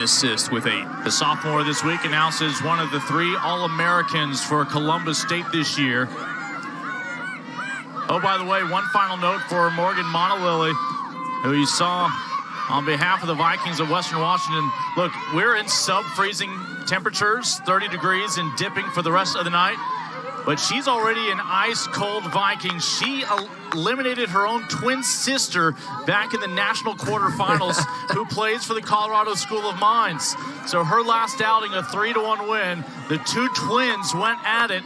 assist with 8. The sophomore this week announces one of the 3 All-Americans for Columbus State this year. Oh, by the way, one final note for Morgan Monolilly, who you saw on behalf of the Vikings of Western Washington. Look, we're in sub-freezing temperatures, 30 degrees and dipping for the rest of the night. But she's already an ice-cold Viking. She eliminated her own twin sister back in the national quarterfinals, who plays for the Colorado School of Mines. So her last outing, a 3-1 win. The 2 twins went at it,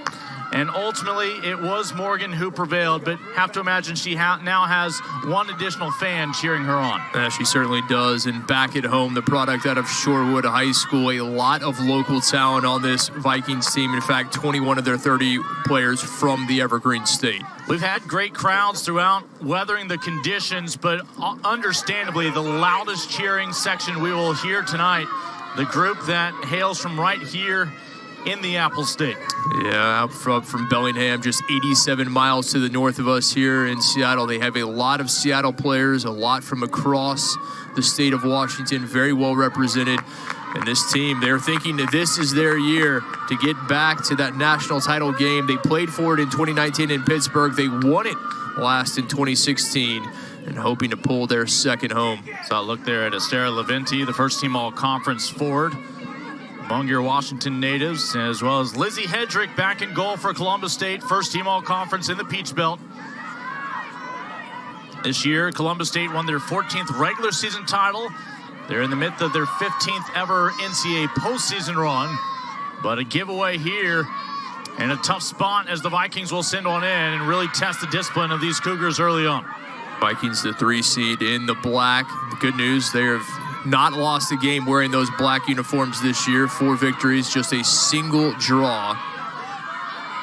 and ultimately it was Morgan who prevailed. But have to imagine she now has one additional fan cheering her on. Yeah, she certainly does. And back at home, the product out of Shorewood High School, a lot of local talent on this Vikings team. In fact, 21 of their 30 players from the Evergreen State. We've had great crowds throughout, weathering the conditions, but understandably the loudest cheering section we will hear tonight, the group that hails from right here in the Apple State. Yeah, out from Bellingham, just 87 miles to the north of us here in Seattle. They have a lot of Seattle players, a lot from across the state of Washington, very well represented. And this team, they're thinking that this is their year to get back to that national title game. They played for it in 2019 in Pittsburgh. They won it last in 2016 and hoping to pull their second home. So I'll look there at Estera Leventi, the first team all-conference forward among your Washington natives, as well as Lizzie Hedrick back in goal for Columbus State, first team all-conference in the Peach Belt. This year, Columbus State won their 14th regular season title. They're in the midst of their 15th ever NCAA postseason run, but a giveaway here and a tough spot as the Vikings will send one in and really test the discipline of these Cougars early on. Vikings, the 3 seed in the black. The good news, they have not lost a game wearing those black uniforms this year. 4 victories, just a single draw.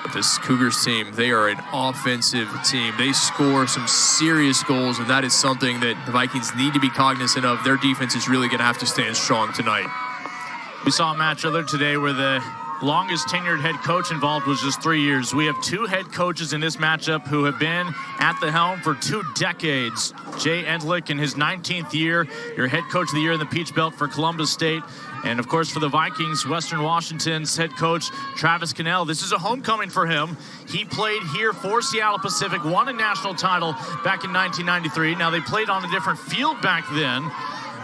But this Cougars team, they are an offensive team. They score some serious goals, and that is something that the Vikings need to be cognizant of. Their defense is really going to have to stand strong tonight. We saw a match earlier today where the longest tenured head coach involved was just 3 years. We have 2 head coaches in this matchup who have been at the helm for 2 decades. Jay Endlick in his 19th year, your head coach of the year in the Peach Belt for Columbus State. And of course for the Vikings, Western Washington's head coach, Travis Cannell. This is a homecoming for him. He played here for Seattle Pacific, won a national title back in 1993. Now they played on a different field back then,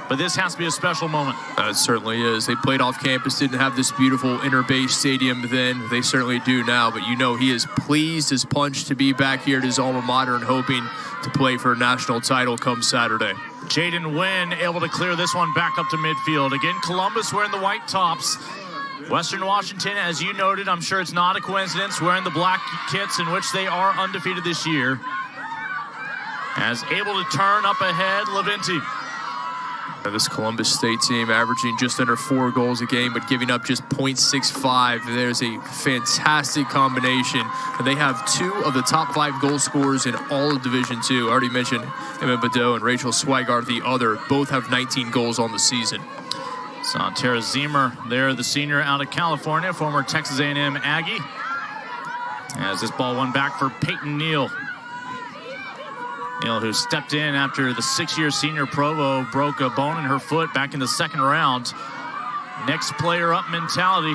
but this has to be a special moment. It certainly is. They played off campus, didn't have this beautiful inner base stadium then. They certainly do now, but you know he is pleased as punch to be back here at his alma mater and hoping to play for a national title come Saturday. Jaden Wynn able to clear this one back up to midfield. Again, Columbus wearing the white tops. Western Washington, as you noted, I'm sure it's not a coincidence, wearing the black kits in which they are undefeated this year. As able to turn up ahead, Leventi. This Columbus State team averaging just under 4 goals a game, but giving up just 0.65. There's a fantastic combination. And they have 2 of the top 5 goal scorers in all of Division II. I already mentioned Emma Badeau and Rachel Swigart, the other. Both have 19 goals on the season. So Tara Zemer there, the senior out of California, former Texas A&M Aggie. As this ball won back for Peyton Neal. Neal, who stepped in after the 6-year senior Provo broke a bone in her foot back in the 2nd round. Next player up mentality.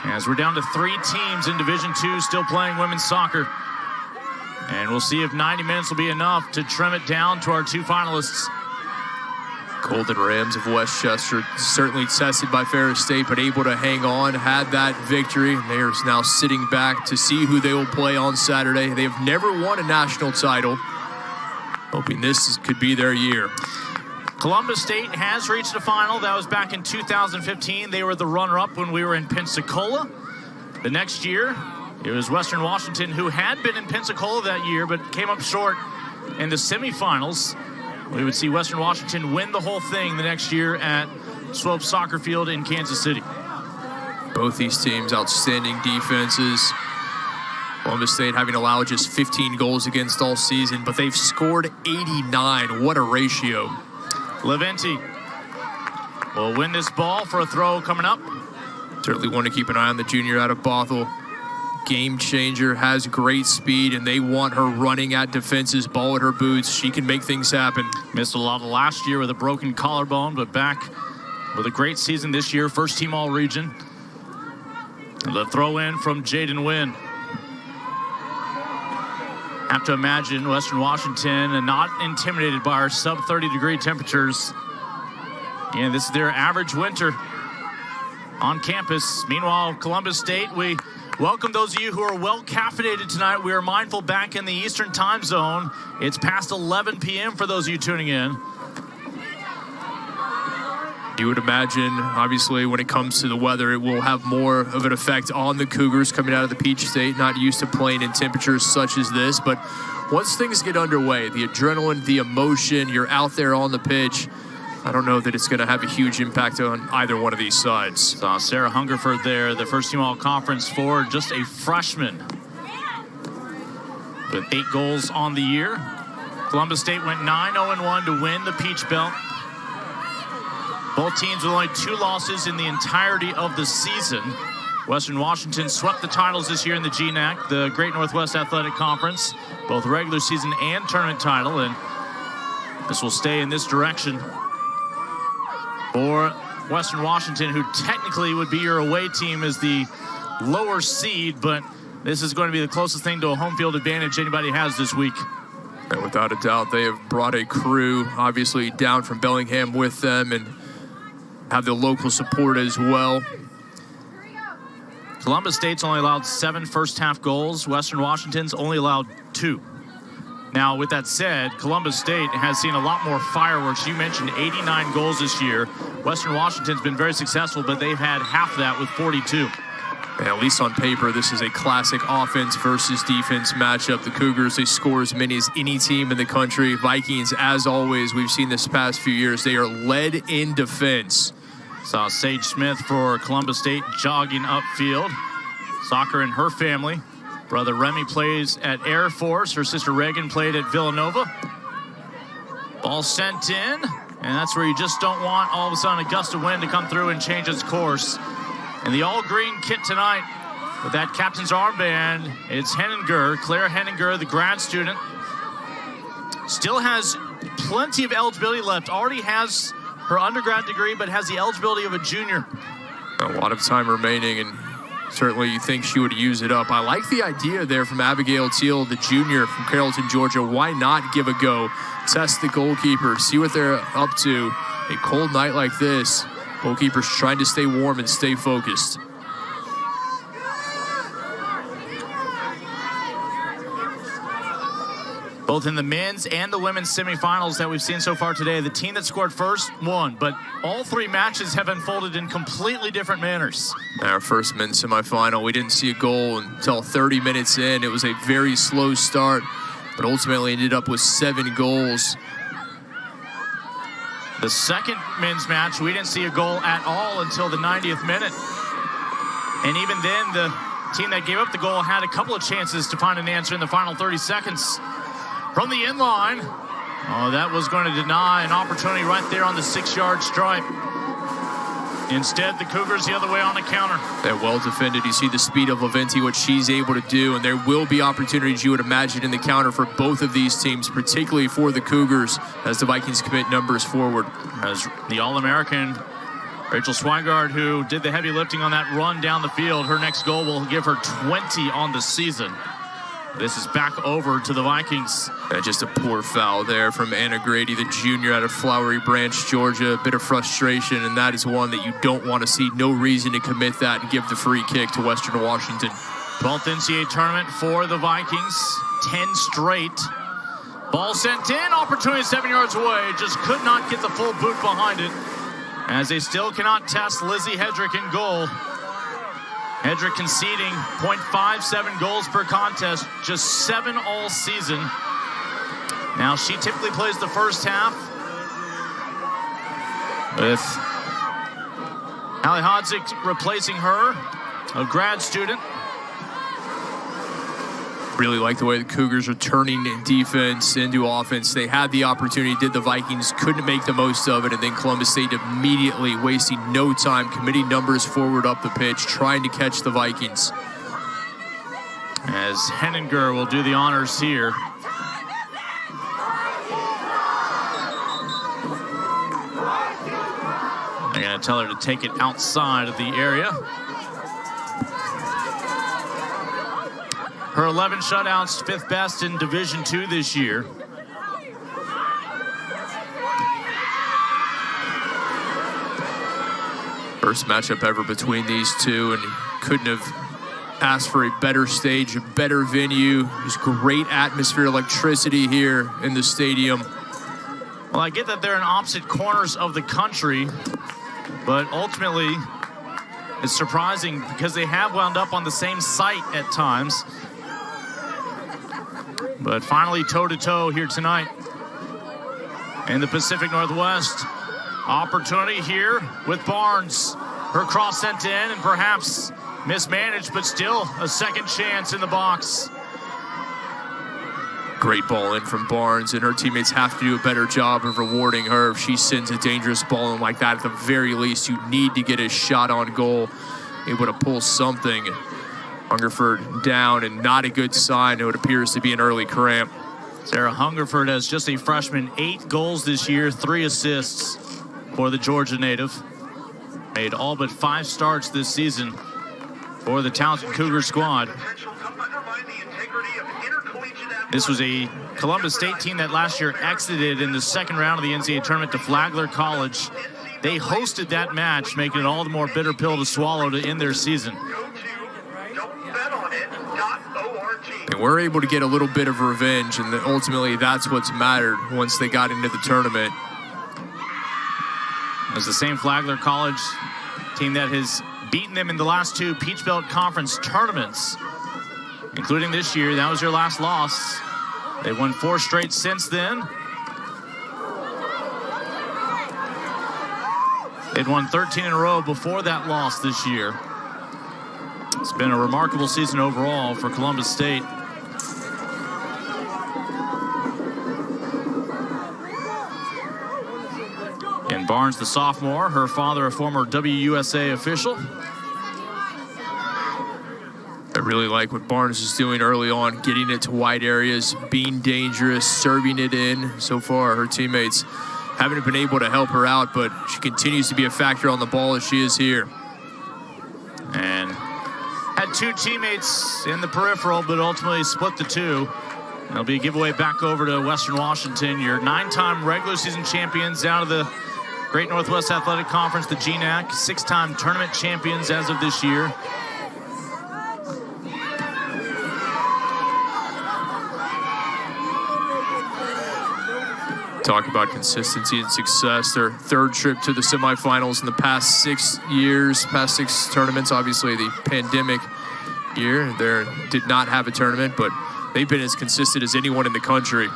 As we're down to 3 teams in Division II still playing women's soccer. And we'll see if 90 minutes will be enough to trim it down to our 2 finalists. Golden Rams of Westchester, certainly tested by Ferris State, but able to hang on, had that victory. They are now sitting back to see who they will play on Saturday. They have never won a national title, hoping this could be their year. Columbus State has reached a final. That was back in 2015. They were the runner-up when we were in Pensacola. The next year, it was Western Washington, who had been in Pensacola that year, but came up short in the semifinals. We would see Western Washington win the whole thing the next year at Swope Soccer Field in Kansas City. Both these teams, outstanding defenses. Columbus State having allowed just 15 goals against all season, but they've scored 89. What a ratio. Leventi will win this ball for a throw coming up. Certainly want to keep an eye on the junior out of Bothell. Game changer, has great speed, and they want her running at defenses, ball at her boots. She can make things happen. Missed a lot of last year with a broken collarbone, but back with a great season this year, first team all-region. And the throw in from Jaden Wynn. Have to imagine Western Washington and not intimidated by our sub 30-degree temperatures. And this is their average winter on campus. Meanwhile, Columbus State, we welcome those of you who are well caffeinated tonight. We are mindful back in the Eastern time zone. It's past 11 p.m. for those of you tuning in. You would imagine, obviously, when it comes to the weather, it will have more of an effect on the Cougars coming out of the Peach State, not used to playing in temperatures such as this. But once things get underway, the adrenaline, the emotion, you're out there on the pitch, I don't know that it's going to have a huge impact on either one of these sides. Sarah Hungerford there, the first team all-conference forward, just a freshman with 8 goals on the year. Columbus State went 9-0-1 to win the Peach Belt. Both teams with only 2 losses in the entirety of the season. Western Washington swept the titles this year in the GNAC, the Great Northwest Athletic Conference, both regular season and tournament title, and this will stay in this direction for Western Washington, who technically would be your away team as the lower seed, but this is going to be the closest thing to a home field advantage anybody has this week. And without a doubt, they have brought a crew, obviously, down from Bellingham with them and have the local support as well. Columbus State's only allowed 7 first-half goals. Western Washington's only allowed 2. Now, with that said, Columbus State has seen a lot more fireworks. You mentioned 89 goals this year. Western Washington's been very successful, but they've had half of that with 42. And at least on paper, this is a classic offense versus defense matchup. The Cougars, they score as many as any team in the country. Vikings, as always, we've seen this past few years, they are led in defense. Saw Sage Smith for Columbus State jogging upfield. Soccer in her family. Brother Remy plays at Air Force. Her sister Reagan played at Villanova. Ball sent in, and that's where you just don't want all of a sudden a gust of wind to come through and change its course. And the all-green kit tonight with that captain's armband, it's Henninger, Claire Henninger, the grad student. Still has plenty of eligibility left. Already has her undergrad degree, but has the eligibility of a junior. A lot of time remaining, and certainly you think she would use it up. I like the idea there from Abigail Teal, the junior from Carrollton, Georgia. Why not give a go? Test the goalkeeper, see what they're up to. A cold night like this, goalkeepers trying to stay warm and stay focused. Both in the men's and the women's semifinals that we've seen so far today, the team that scored first won, but all 3 matches have unfolded in completely different manners. Our first men's semifinal, we didn't see a goal until 30 minutes in. It was a very slow start, but ultimately ended up with 7 goals. The second men's match, we didn't see a goal at all until the 90th minute. And even then, the team that gave up the goal had a couple of chances to find an answer in the final 30 seconds. From the end line, oh, that was going to deny an opportunity right there on the 6-yard stripe. Instead, the Cougars the other way on a counter. They're well defended. You see the speed of Laventi, what she's able to do, and there will be opportunities you would imagine in the counter for both of these teams, particularly for the Cougars, as the Vikings commit numbers forward. As the All-American Rachel Swigard, who did the heavy lifting on that run down the field, her next goal will give her 20 on the season. This is back over to the Vikings. Just a poor foul there from Anna Grady, the junior out of Flowery Branch, Georgia. A bit of frustration, and that is one that you don't want to see. No reason to commit that and give the free kick to Western Washington. 12th NCAA tournament for the Vikings. 10 straight. Ball sent in. Opportunity 7 yards away. Just could not get the full boot behind it, as they still cannot test Lizzie Hedrick in goal. Hedrick conceding 0.57 goals per contest, just 7 all season. Now she typically plays the first half with Allie Hodzik replacing her, a grad student. Really like the way the Cougars are turning defense into offense. They had the opportunity, did the Vikings, couldn't make the most of it, and then Columbus State immediately wasting no time, committing numbers forward up the pitch, trying to catch the Vikings. As Henninger will do the honors here. And tell her to take it outside of the area. Her 11 shutouts, 5th best in Division II this year. First matchup ever between these two, and couldn't have asked for a better stage, a better venue. There's great atmosphere, electricity here in the stadium. Well, I get that they're in opposite corners of the country, but ultimately it's surprising because they have wound up on the same site at times. But finally toe-to-toe here tonight in the Pacific Northwest. Opportunity here with Barnes. Her cross sent in and perhaps mismanaged, but still a second chance in the box. Great ball in from Barnes, and her teammates have to do a better job of rewarding her if she sends a dangerous ball in like that. At the very least, you need to get a shot on goal, able to pull something. Hungerford down, and not a good sign. It appears to be an early cramp. Sarah Hungerford, as just a freshman, 8 goals this year, 3 assists for the Georgia native. Made all but 5 starts this season for the talented Cougar squad. This was a Columbus State team that last year exited in the second round of the NCAA tournament to Flagler College. They hosted that match, making it all the more bitter pill to swallow to end their season. And we're able to get a little bit of revenge, and ultimately that's what's mattered once they got into the tournament. As the same Flagler College team that has beaten them in the last 2 Peach Belt Conference tournaments, including this year. That was their last loss. They won 4 straight since then. They'd won 13 in a row before that loss this year. It's been a remarkable season overall for Columbus State. And Barnes, the sophomore, her father a former WUSA official. I really like what Barnes is doing early on, getting it to wide areas, being dangerous, serving it in. So far, her teammates haven't been able to help her out, but she continues to be a factor on the ball as she is here. And had 2 teammates in the peripheral, but ultimately split the 2. It'll be a giveaway back over to Western Washington, your 9-time regular season champions out of the Great Northwest Athletic Conference, the GNAC, 6-time tournament champions as of this year. Talk about consistency and success. Their 3rd trip to the semifinals in the past 6 years, past 6 tournaments. Obviously, the pandemic year, they did not have a tournament, but they've been as consistent as anyone in the country.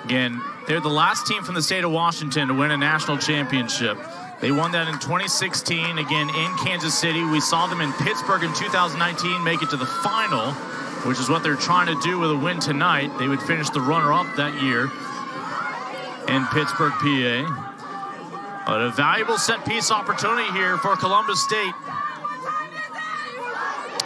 Again, they're the last team from the state of Washington to win a national championship. They won that in 2016, again in Kansas City. We saw them in Pittsburgh in 2019 make it to the final, which is what they're trying to do with a win tonight. They would finish the runner-up that year in Pittsburgh, PA. But a valuable set-piece opportunity here for Columbus State.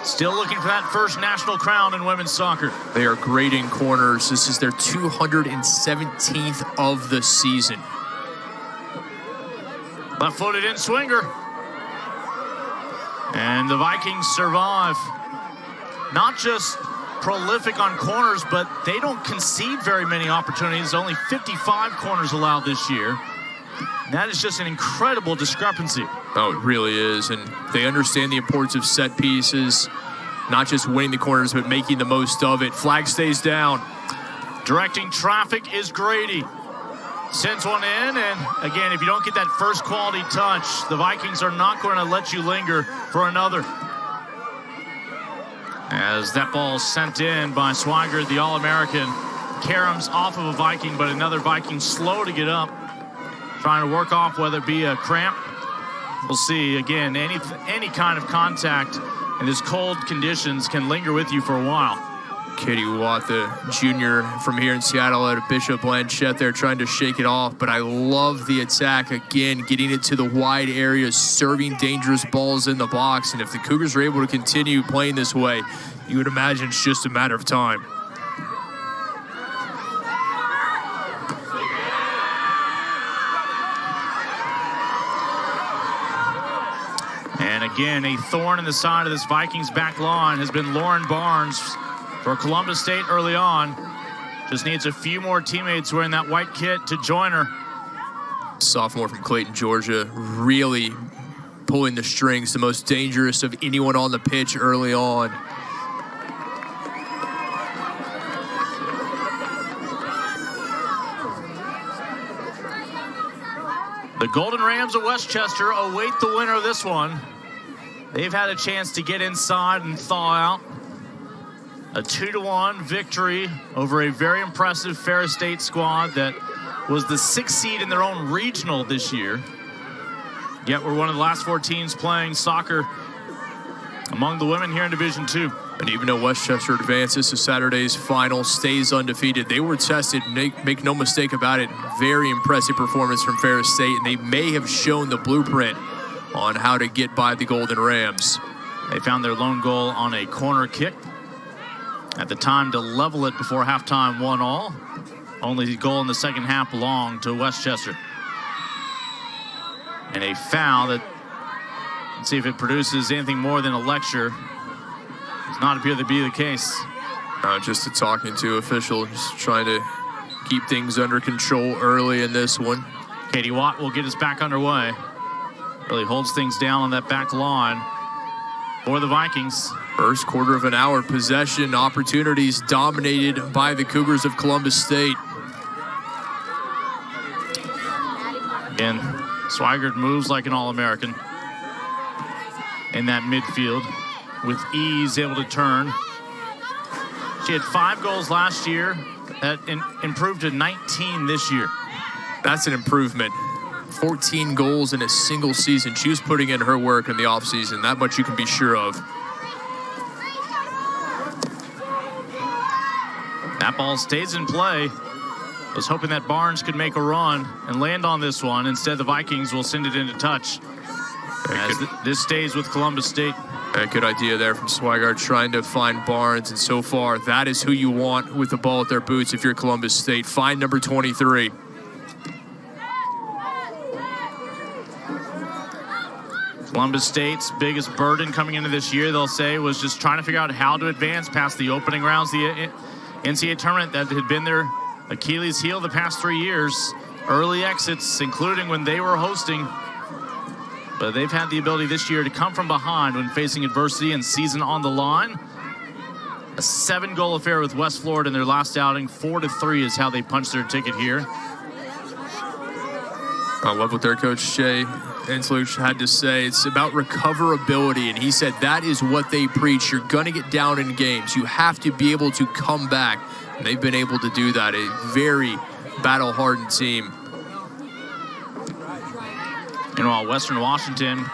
Still looking for that first national crown in women's soccer. They are great in corners. This is their 217th of the season. Left-footed in swinger. And the Vikings survive. Not just prolific on corners, but they don't concede very many opportunities. Only 55 corners allowed this year. That is just an incredible discrepancy. Oh, it really is. And they understand the importance of set pieces, not just winning the corners, but making the most of it. Flag stays down. Directing traffic is Grady. Sends one in, and again, if you don't get that first quality touch, the Vikings are not going to let you linger for another. As that ball sent in by Swigert, the All-American. Karams off of a Viking, but another Viking slow to get up. Trying to work off whether it be a cramp. We'll see. Again, any kind of contact in these cold conditions can linger with you for a while. Katie Watt, the junior from here in Seattle out of Bishop Blanchette there trying to shake it off, but I love the attack. Again, getting it to the wide areas, serving dangerous balls in the box, and if the Cougars are able to continue playing this way, you would imagine it's just a matter of time. And again, a thorn in the side of this Vikings back line has been Lauren Barnes for Columbus State early on. Just needs a few more teammates wearing that white kit to join her. Sophomore from Clayton, Georgia, really pulling the strings, the most dangerous of anyone on the pitch early on. The Golden Rams of Westchester await the winner of this one. They've had a chance to get inside and thaw out. A 2-1 victory over a very impressive Ferris State squad that was the 6th seed in their own regional this year. Yet we're one of the last 4 teams playing soccer among the women here in Division II. And even though Westchester advances to Saturday's final, stays undefeated, they were tested, make no mistake about it. Very impressive performance from Ferris State, and they may have shown the blueprint on how to get by the Golden Rams. They found their lone goal on a corner kick at the time to level it before halftime, 1-1. Only goal in the second half belonged to Westchester. And a foul that, let's see if it produces anything more than a lecture. Does not appear to be the case. Just a talking to official, just trying to keep things under control early in this one. Katie Watt will get us back underway. Really holds things down on that back line for the Vikings. First quarter of an hour, possession opportunities dominated by the Cougars of Columbus State. Again, Swigert moves like an All-American in that midfield, with ease able to turn. She had 5 goals last year, that improved to 19 this year. That's an improvement. 14 goals in a single season. She was putting in her work in the offseason. That much you can be sure of. That ball stays in play. Was hoping that Barnes could make a run and land on this one. Instead, the Vikings will send it into touch. As this stays with Columbus State. A good idea there from Swigart, trying to find Barnes, and so far that is who you want with the ball at their boots if you're Columbus State. Find number 23. Columbus State's biggest burden coming into this year, they'll say, was just trying to figure out how to advance past the opening rounds, the NCAA tournament that had been their Achilles heel the past 3 years. Early exits, including when they were hosting. But they've had the ability this year to come from behind when facing adversity and season on the line. A 7-goal affair with West Florida in their last outing. 4-3 is how they punched their ticket here. I love what their coach Shea Ensluch had to say. It's about recoverability, and he said that is what they preach. You're going to get down in games. You have to be able to come back, and they've been able to do that. A very battle-hardened team. Meanwhile, Western Washington,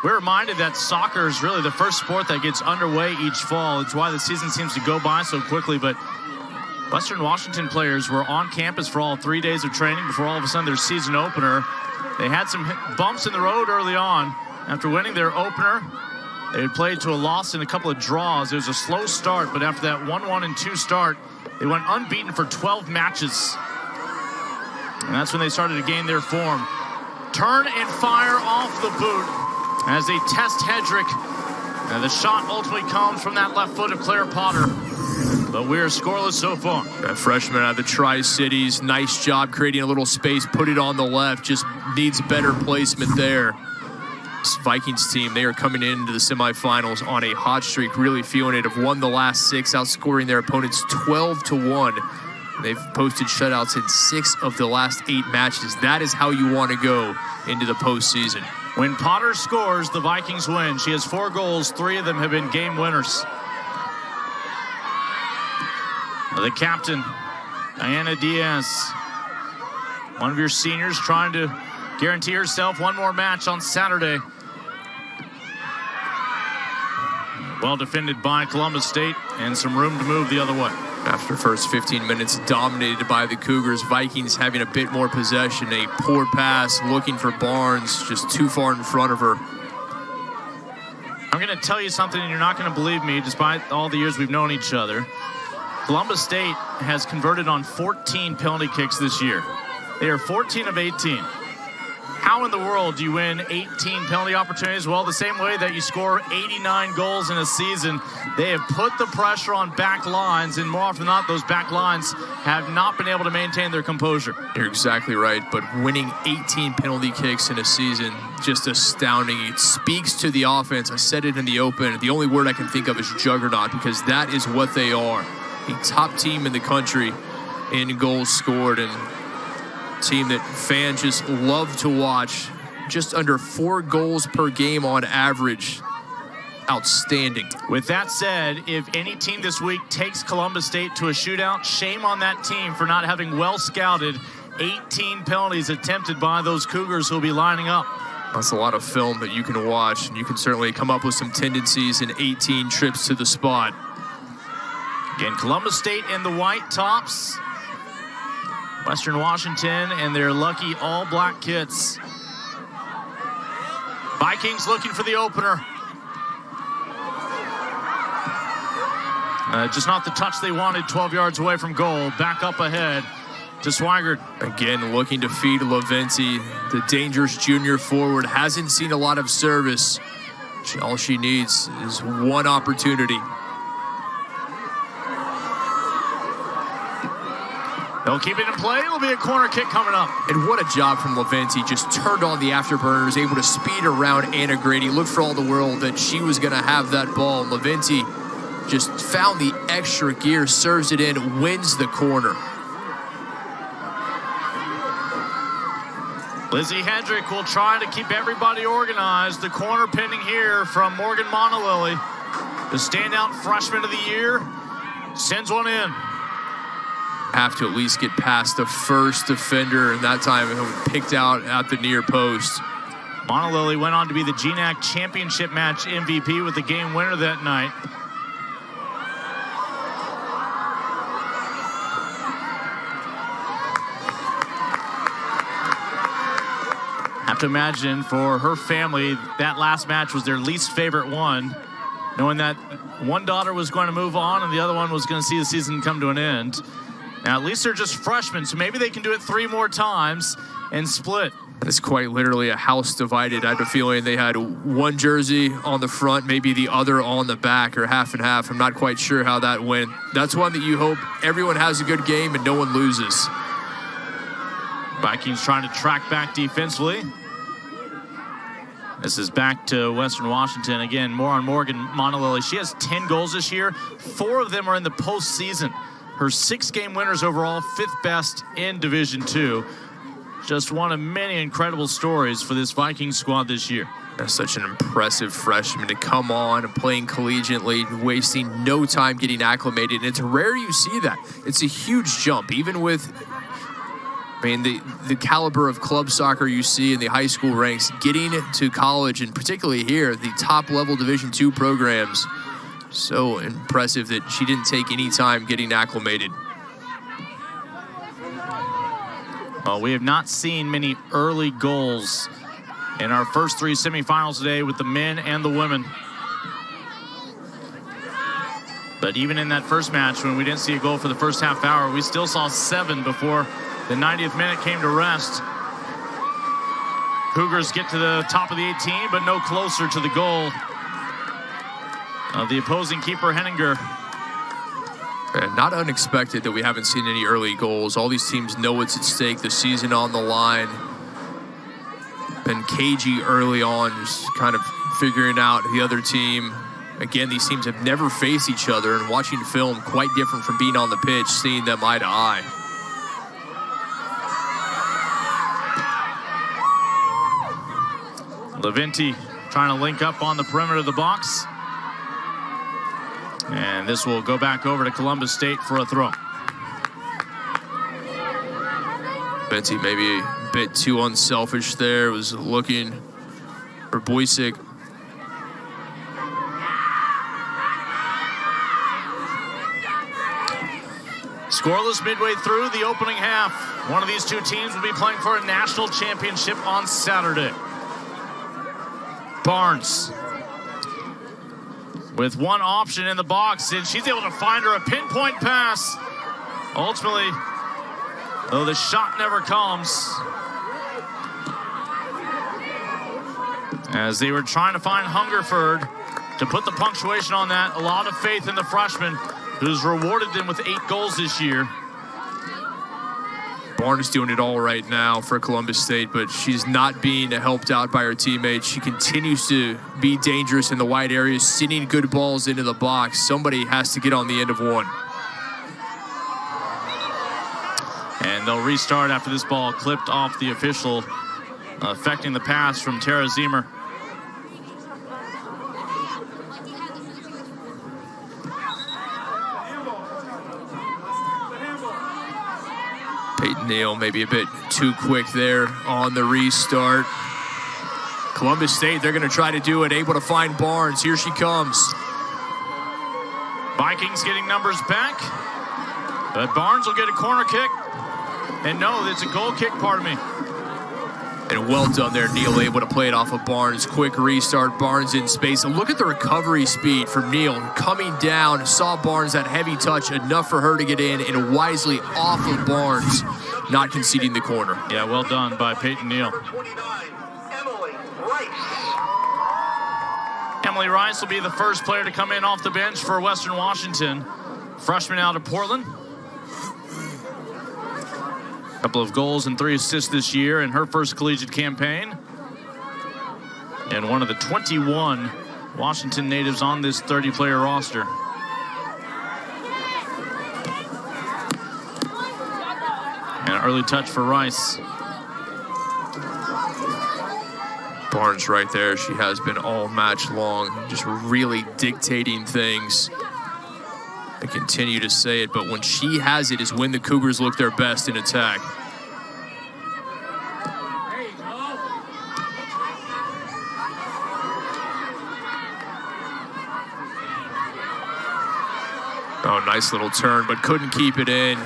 we're reminded that soccer is really the first sport that gets underway each fall. It's why the season seems to go by so quickly, but Western Washington players were on campus for all 3 days of training before all of a sudden their season opener. They had some bumps in the road early on. After winning their opener, they had played to a loss and a couple of draws. It was a slow start, but after that 1-1 and 2 start, they went unbeaten for 12 matches. And that's when they started to gain their form. Turn and fire off the boot as they test Hedrick. And the shot ultimately comes from that left foot of Claire Potter. But we're scoreless so far. That freshman out of the Tri-Cities, nice job creating a little space, put it on the left, just needs better placement there. This Vikings team, they are coming into the semifinals on a hot streak, really feeling it. Have won the last 6, outscoring their opponents 12-1. They've posted shutouts in 6 of the last 8 matches. That is how you want to go into the postseason. When Potter scores, the Vikings win. She has 4 goals. 3 of them have been game winners. The captain, Diana Diaz, one of your seniors, trying to guarantee herself one more match on Saturday. Well defended by Columbus State and some room to move the other way. After first 15 minutes dominated by the Cougars, Vikings having a bit more possession. A poor pass looking for Barnes, just too far in front of her. I'm going to tell you something and you're not going to believe me despite all the years we've known each other. Columbus State has converted on 14 penalty kicks this year. They are 14 of 18. How how in the world do you win 18 penalty opportunities? Well, the same way that you score 89 goals in a season. They have put the pressure on back lines, and more often than not, those back lines have not been able to maintain their composure. You're exactly right, but winning 18 penalty kicks in a season, just astounding. It speaks to the offense. I said it in the open. The only word I can think of is juggernaut, because that is what they are. A top team in the country in goals scored, and team that fans just love to watch. Just under 4 goals per game on average. Outstanding. With that said, if any team this week takes Columbus State to a shootout, shame on that team for not having well scouted 18 penalties attempted by those Cougars who will be lining up. That's a lot of film that you can watch, and you can certainly come up with some tendencies in 18 trips to the spot. Again, Columbus State in the white tops. Western Washington and their lucky all-black kits. Vikings looking for the opener. Just not the touch they wanted, 12 yards away from goal. Back up ahead to Swigert. Again, looking to feed Laventi. The dangerous junior forward hasn't seen a lot of service. All she needs is one opportunity. They'll keep it in play. It'll be a corner kick coming up. And what a job from Laventi. Just turned on the afterburners, able to speed around Anna Grady. Looked for all the world that she was going to have that ball. Laventi just found the extra gear, serves it in, wins the corner. Lizzie Hendrick will try to keep everybody organized. The corner pending here from Morgan Montalilli. The standout freshman of the year sends one in. Have to at least get past the first defender, and that time it was picked out at the near post. Montalilli went on to be the GNAC Championship match MVP with the game winner that night. Have to imagine for her family that last match was their least favorite one, knowing that one daughter was going to move on and the other one was going to see the season come to an end. Now, at least they're just freshmen, so maybe they can do it 3 more times and split. It's quite literally a house divided. I had a feeling they had one jersey on the front, maybe the other on the back, or half and half. I'm not quite sure how that went. That's one that you hope everyone has a good game and no one loses. Vikings trying to track back defensively. This is back to Western Washington. Again, more on Morgan Montalilli. She has 10 goals this year. 4 of them are in the postseason. Her 6-game winners overall, 5th best in Division II. Just one of many incredible stories for this Vikings squad this year. That's such an impressive freshman to come on and playing collegiately, wasting no time getting acclimated. And it's rare you see that. It's a huge jump, even with, I mean, the caliber of club soccer you see in the high school ranks, getting to college, and particularly here, the top-level Division II programs. So impressive that she didn't take any time getting acclimated. Well, we have not seen many early goals in our first 3 semifinals today with the men and the women. But even in that first match, when we didn't see a goal for the first half hour, we still saw 7 before the 90th minute came to rest. Cougars get to the top of the 18, but no closer to the goal of the opposing keeper, Henninger. And not unexpected that we haven't seen any early goals. All these teams know what's at stake, the season on the line. Been cagey early on, just kind of figuring out the other team. Again, these teams have never faced each other, and watching film, quite different from being on the pitch, seeing them eye to eye. Laventi trying to link up on the perimeter of the box. And this will go back over to Columbus State for a throw. Laventi maybe a bit too unselfish there, was looking for Boysick. Scoreless midway through the opening half. One of these 2 teams will be playing for a national championship on Saturday. Barnes with one option in the box, and she's able to find her a pinpoint pass. Ultimately, though, the shot never comes. as they were trying to find Hungerford to put the punctuation on that. A lot of faith in the freshman, who's rewarded them with 8 goals this year. Barnes doing it all right now for Columbus State, but she's not being helped out by her teammates. She continues to be dangerous in the wide areas, sending good balls into the box. Somebody has to get on the end of one. And they'll restart after this ball clipped off the official, affecting the pass from Tara Zemer. Peyton Neal maybe a bit too quick there on the restart. Columbus State, they're going to try to do it, able to find Barnes. Here she comes. Vikings getting numbers back, but Barnes will get a corner kick. And no, it's a goal kick, pardon me. And well done there, Neal able to play it off of Barnes. Quick restart, Barnes in space. And look at the recovery speed from Neal. Coming down, saw Barnes, that heavy touch, enough for her to get in, and wisely off of Barnes, not conceding the corner. Yeah, well done by Peyton Neal. Emily Rice will be the first player to come in off the bench for Western Washington. Freshman out of Portland. Couple of goals and 3 assists this year in her first collegiate campaign. And one of the 21 Washington natives on this 30-player roster. And an early touch for Rice. Barnes right there. She has been all match long, just really dictating things. I continue to say it, but when she has it is when the Cougars look their best in attack. Oh, nice little turn, but couldn't keep it in.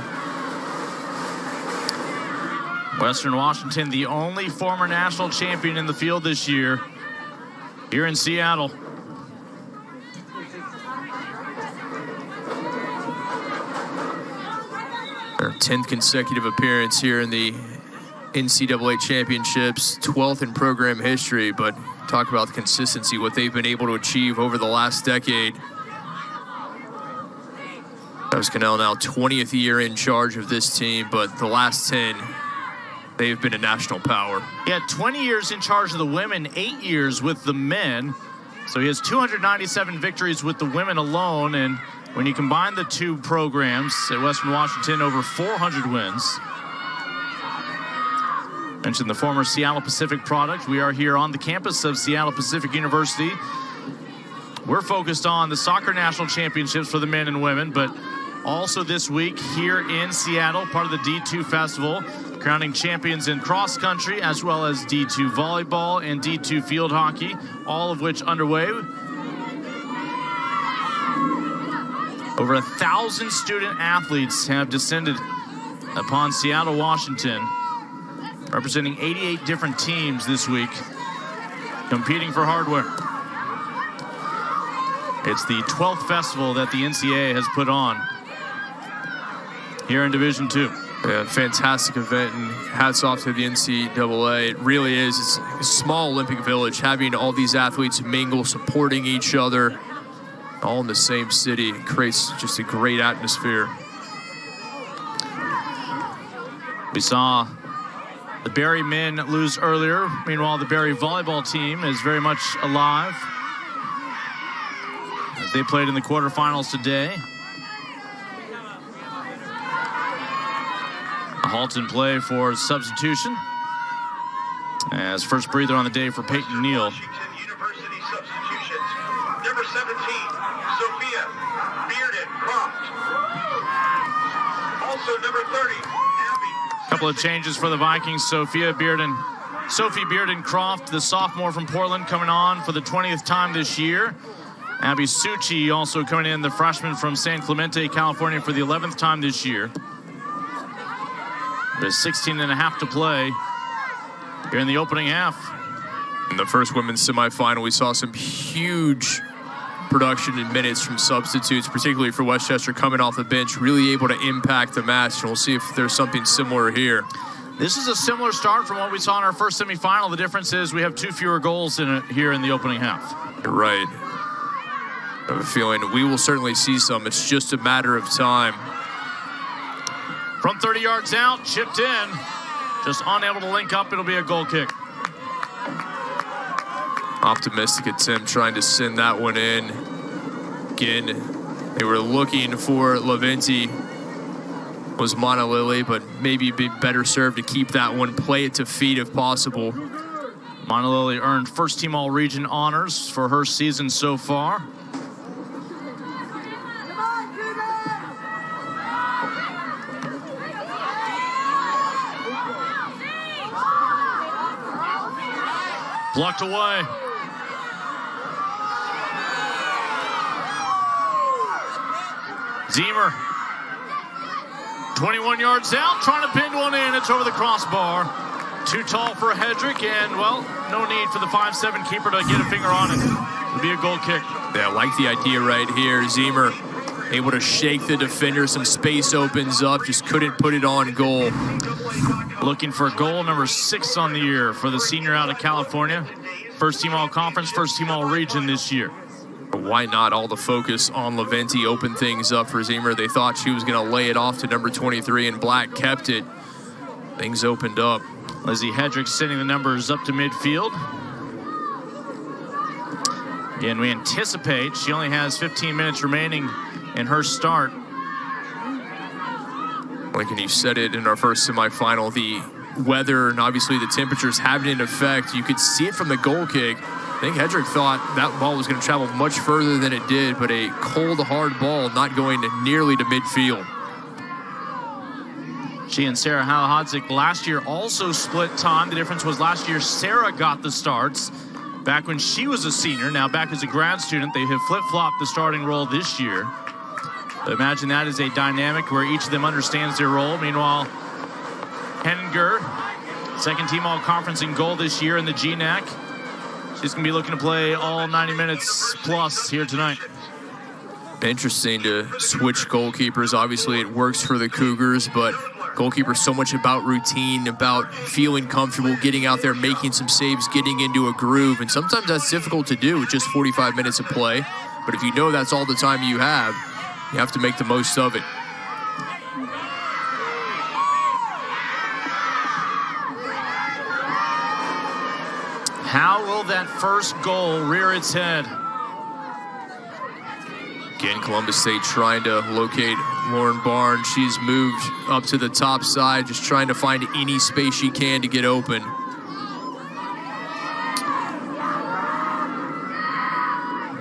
Western Washington, the only former national champion in the field this year, here in Seattle. Their 10th consecutive appearance here in the NCAA championships, 12th in program history, but talk about the consistency, what they've been able to achieve over the last decade. Travis Cannell now 20th year in charge of this team, but the last 10, they've been a national power. Yeah, 20 years in charge of the women, 8 years with the men. So he has 297 victories with the women alone, and when you combine the 2 programs at Western Washington, over 400 wins. Mentioned the former Seattle Pacific product. We are here on the campus of Seattle Pacific University. We're focused on the soccer national championships for the men and women, but also this week here in Seattle, part of the D2 Festival, crowning champions in cross country, as well as D2 volleyball and D2 field hockey, all of which underway. Over 1,000 student athletes have descended upon Seattle, Washington, representing 88 different teams this week, competing for hardware. It's the 12th festival that the NCAA has put on here in Division II. Yeah, fantastic event, and hats off to the NCAA. It really is. It's a small Olympic Village, having all these athletes mingle, supporting each other, all in the same city. It creates just a great atmosphere. We saw the Barry men lose earlier. Meanwhile, the Barry volleyball team is very much alive, as they played in the quarterfinals today. A halt in play for substitution, as first breather on the day for Peyton Neal. University substitutions. Number 17, Sophia Bearden-Croft. Also number 30, Abby. Couple of changes for the Vikings. Sophie Bearden-Croft, the sophomore from Portland, coming on for the 20th time this year. Abby Suchi also coming in, the freshman from San Clemente, California, for the 11th time this year. There's 16 and a half to play here in the opening half. In the first women's semifinal, we saw some huge production in minutes from substitutes, particularly for Westchester coming off the bench, really able to impact the match. And we'll see if there's something similar here. This is a similar start from what we saw in our first semifinal. The difference is we have 2 fewer goals in it here in the opening half. You're right. I have a feeling we will certainly see some. It's just a matter of time. From 30 yards out, chipped in. Just unable to link up. It'll be a goal kick. Optimistic attempt trying to send that one in. Again, they were looking for Laventi. Was Monolili, but maybe be better served to keep that one, play it to feet if possible. Monolili earned first team all-region honors for her season so far. Blocked away. Zemer, 21 yards out, trying to pin one in. It's over the crossbar. Too tall for Hedrick, and, well, no need for the 5'7" keeper to get a finger on it. It'll be a goal kick. Yeah, I like the idea right here. Zemer able to shake the defender. Some space opens up, just couldn't put it on goal. Looking for goal number 6 on the year for the senior out of California. First team all-conference, first team all-region this year. Why not? All the focus on Laventi opened things up for Zemer. They thought she was going to lay it off to number 23, and Black kept it. Things opened up. Lizzie Hedrick sending the numbers up to midfield. Again, we anticipate she only has 15 minutes remaining in her start. Lincoln, you said it in our first semifinal, the weather and obviously the temperatures having an effect. You could see it from the goal kick. I think Hedrick thought that ball was going to travel much further than it did, but a cold, hard ball not going nearly to midfield. She and Sarah Halahodzik last year also split time. The difference was last year Sarah got the starts back when she was a senior. Now back as a grad student, they have flip-flopped the starting role this year. But imagine that is a dynamic where each of them understands their role. Meanwhile, Henninger, second team all-conference in goal this year in the GNAC. She's going to be looking to play all 90 minutes plus here tonight. Interesting to switch goalkeepers. Obviously, it works for the Cougars, but goalkeeper's so much about routine, about feeling comfortable, getting out there, making some saves, getting into a groove. And sometimes that's difficult to do with just 45 minutes of play. But if you know that's all the time you have to make the most of it. How will that first goal rear its head? Again, Columbus State trying to locate Lauren Barnes. She's moved up to the top side, just trying to find any space she can to get open.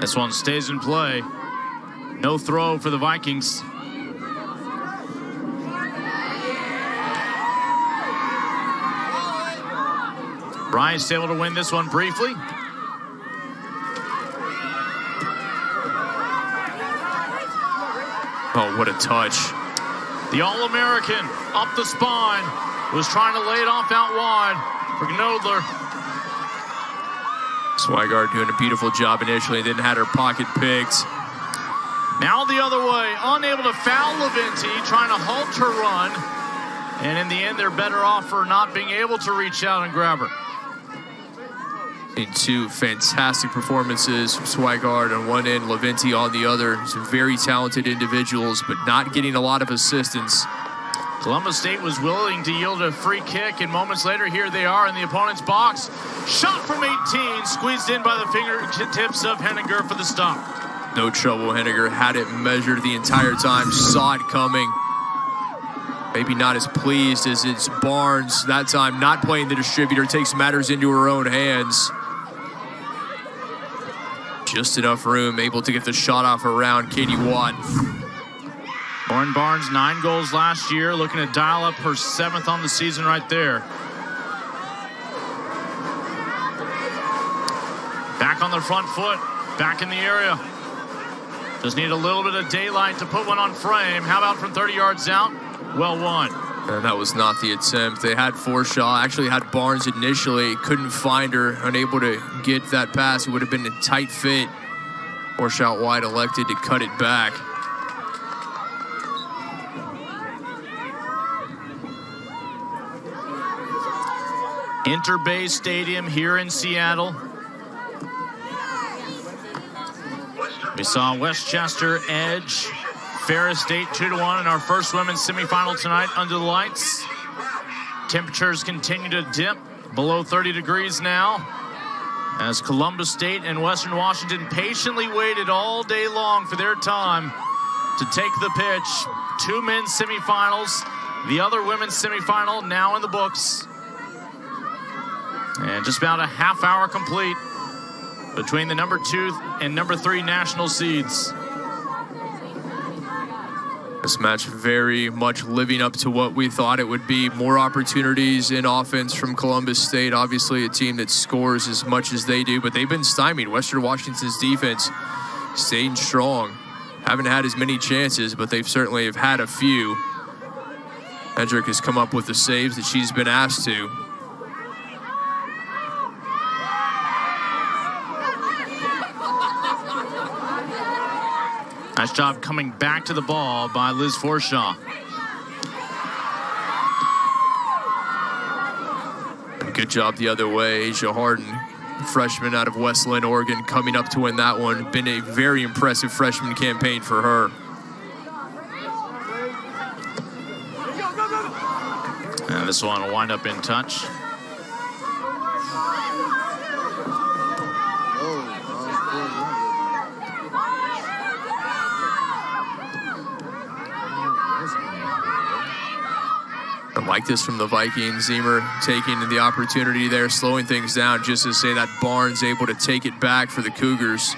This one stays in play. No throw for the Vikings. Rice able to win this one briefly. Oh, what a touch. The All-American up the spine was trying to lay it off out wide for Gnodler. Swigard doing a beautiful job initially, then had her pocket picked. Now the other way, unable to foul Laventi, trying to halt her run. And in the end, they're better off for not being able to reach out and grab her. In two fantastic performances from Swigard on one end, Laventi on the other. Some very talented individuals, but not getting a lot of assistance. Columbus State was willing to yield a free kick, and moments later, here they are in the opponent's box. Shot from 18, squeezed in by the fingertips of Henninger for the stop. No trouble, Henninger had it measured the entire time, saw it coming. Maybe not as pleased as it's Barnes. That time not playing the distributor, takes matters into her own hands. Just enough room, able to get the shot off around Katie Watt. Lauren Barnes, 9 goals last year, looking to dial up her 7th on the season right there. Back on the front foot, back in the area. Just need a little bit of daylight to put one on frame. How about from 30 yards out? Well won. And that was not the attempt. They had Forshaw, actually had Barnes initially, couldn't find her, unable to get that pass. It would have been a tight fit. Forshaw wide elected to cut it back. Interbay Stadium here in Seattle. We saw Westchester edge Ferris State 2-1 in our first women's semifinal tonight under the lights. Temperatures continue to dip below 30 degrees now as Columbus State and Western Washington patiently waited all day long for their time to take the pitch. 2 men's semifinals, the other women's semifinal now in the books. And just about a half hour complete between the number 2 and number 3 national seeds. This match very much living up to what we thought it would be. More opportunities in offense from Columbus State. Obviously a team that scores as much as they do, but they've been stymied. Western Washington's defense staying strong. Haven't had as many chances, but they've certainly have had a few. Hedrick has come up with the saves that she's been asked to. Nice job coming back to the ball by Liz Forshaw. Good job the other way. Asia Harden, freshman out of West Linn, Oregon, coming up to win that one. Been a very impressive freshman campaign for her. And this one will wind up in touch. I like this from the Vikings. Zemer taking the opportunity there, slowing things down just to say that Barnes able to take it back for the Cougars.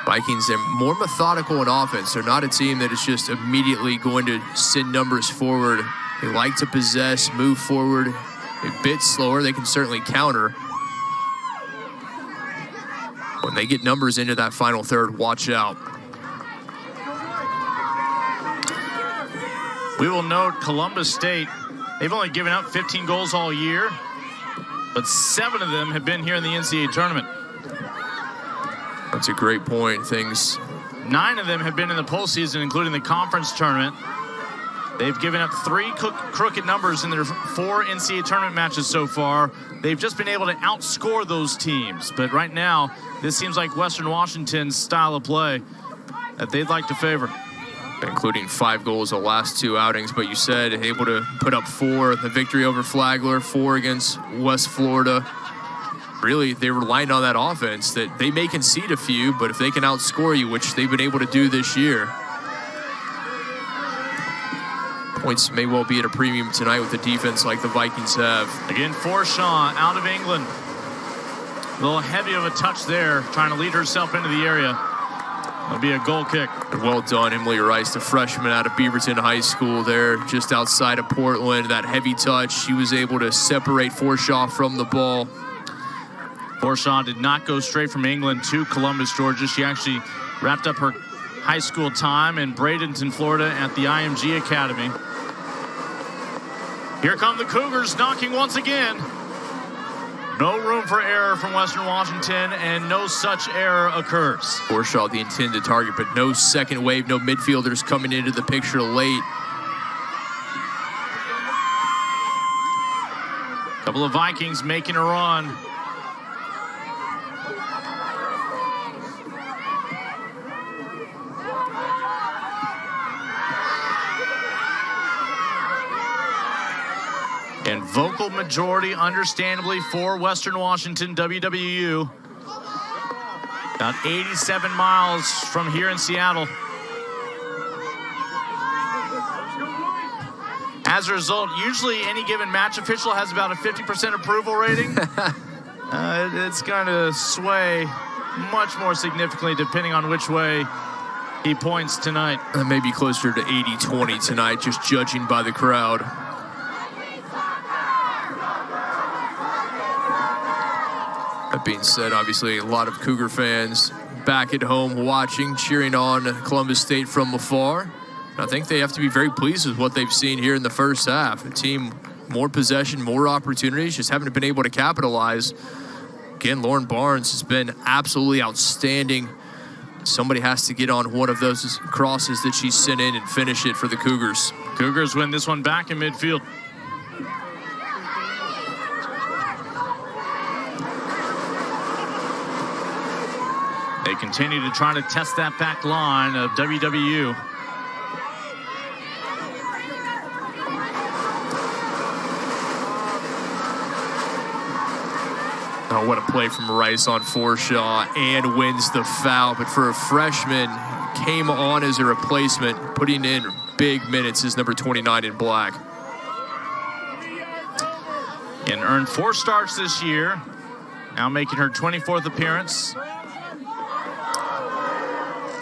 Vikings, they're more methodical in offense. They're not a team that is just immediately going to send numbers forward. They like to possess, move forward. A bit slower, they can certainly counter. When they get numbers into that final third, watch out. We will note Columbus State, they've only given up 15 goals all year, but 7 of them have been here in the NCAA tournament. That's a great point. 9 of them have been in the postseason, including the conference tournament. They've given up 3 crooked numbers in their 4 NCAA tournament matches so far. They've just been able to outscore those teams. But right now, this seems like Western Washington's style of play that they'd like to favor. Including 5 goals the last 2 outings, but you said able to put up 4. The victory over Flagler, 4 against West Florida. Really, they relying on that offense that they may concede a few, but if they can outscore you, which they've been able to do this year, points may well be at a premium tonight with a defense like the Vikings have. Again, Forshaw out of England. A little heavy of a touch there, trying to lead herself into the area. It'll be a goal kick. Well done, Emily Rice, the freshman out of Beaverton High School there, just outside of Portland. That heavy touch, she was able to separate Forshaw from the ball. Forshaw did not go straight from England to Columbus, Georgia. She actually wrapped up her high school time in Bradenton, Florida at the IMG Academy. Here come the Cougars knocking once again. No room for error from Western Washington, and no such error occurs. Forshaw the intended target, but no second wave, no midfielders coming into the picture late. Couple of Vikings making a run. And vocal majority, understandably, for Western Washington, WWU. About 87 miles from here in Seattle. As a result, usually any given match official has about a 50% approval rating. It's going to sway much more significantly depending on which way he points tonight. Maybe closer to 80-20 tonight, just judging by the crowd. That being said, obviously a lot of Cougar fans back at home watching, cheering on Columbus State from afar. I think they have to be very pleased with what they've seen here in the first half. A team, more possession, more opportunities, just haven't been able to capitalize. Again, Lauren Barnes has been absolutely outstanding. Somebody has to get on one of those crosses that she sent in and finish it for the Cougars. Cougars win this one back in midfield. They continue to try to test that back line of WWU. Oh, what a play from Rice on Forshaw, and wins the foul. But for a freshman, came on as a replacement, putting in big minutes is number 29 in black. And earned 4 starts this year, now making her 24th appearance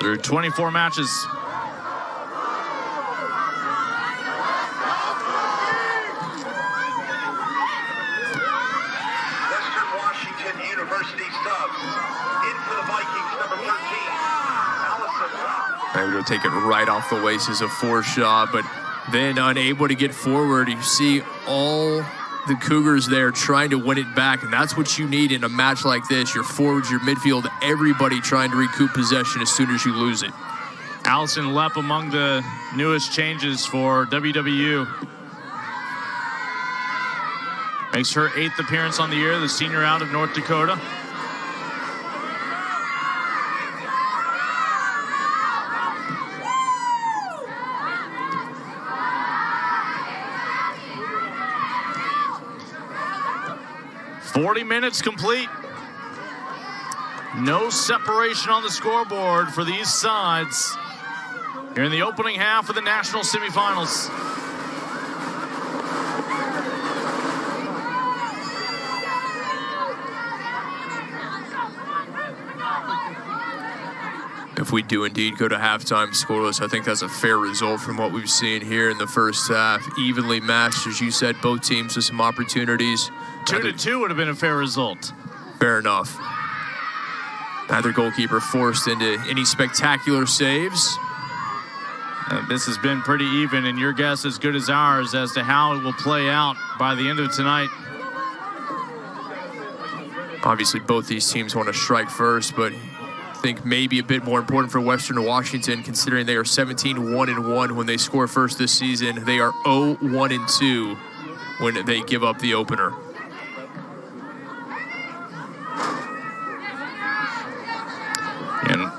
through 24 matches. Western Washington University sub. In for the Vikings, number 13, Allison. Able to take it right off the laces of Forshaw, but then unable to get forward. You see all the Cougars there trying to win it back, and that's what you need in a match like this. Your forwards, your midfield, everybody trying to recoup possession as soon as you lose it. Allison Lepp among the newest changes for WWU. Makes her 8th appearance on the year, the senior out of North Dakota. "40 minutes complete. No separation on the scoreboard for these sides here in the opening half of the national semifinals." If we do indeed go to halftime scoreless, I think that's a fair result from what we've seen here in the first half. Evenly matched, as you said, both teams with some opportunities. 2-2 would have been a fair result. Fair enough. Neither goalkeeper forced into any spectacular saves. This has been pretty even, and your guess as good as ours as to how it will play out by the end of tonight. Obviously, both these teams want to strike first, but I think maybe a bit more important for Western Washington, considering they are 17-1-1 when they score first this season. They are 0-1-2 when they give up the opener. And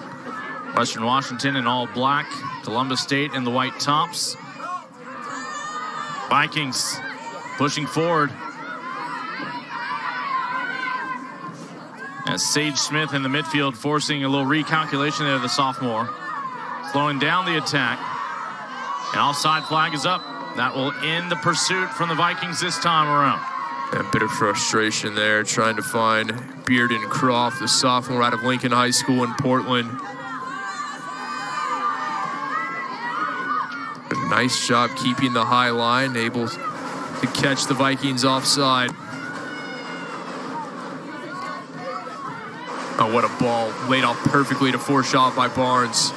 Western Washington in all black, Columbus State in the white tops. Vikings pushing forward. As Sage Smith in the midfield forcing a little recalculation there, the sophomore. Slowing down the attack. An offside flag is up. That will end the pursuit from the Vikings this time around. A bit of frustration there, trying to find Bearden Croft, the sophomore out of Lincoln High School in Portland. A nice job keeping the high line, able to catch the Vikings offside. Oh, what a ball. Laid off perfectly to Forshaw by Barnes.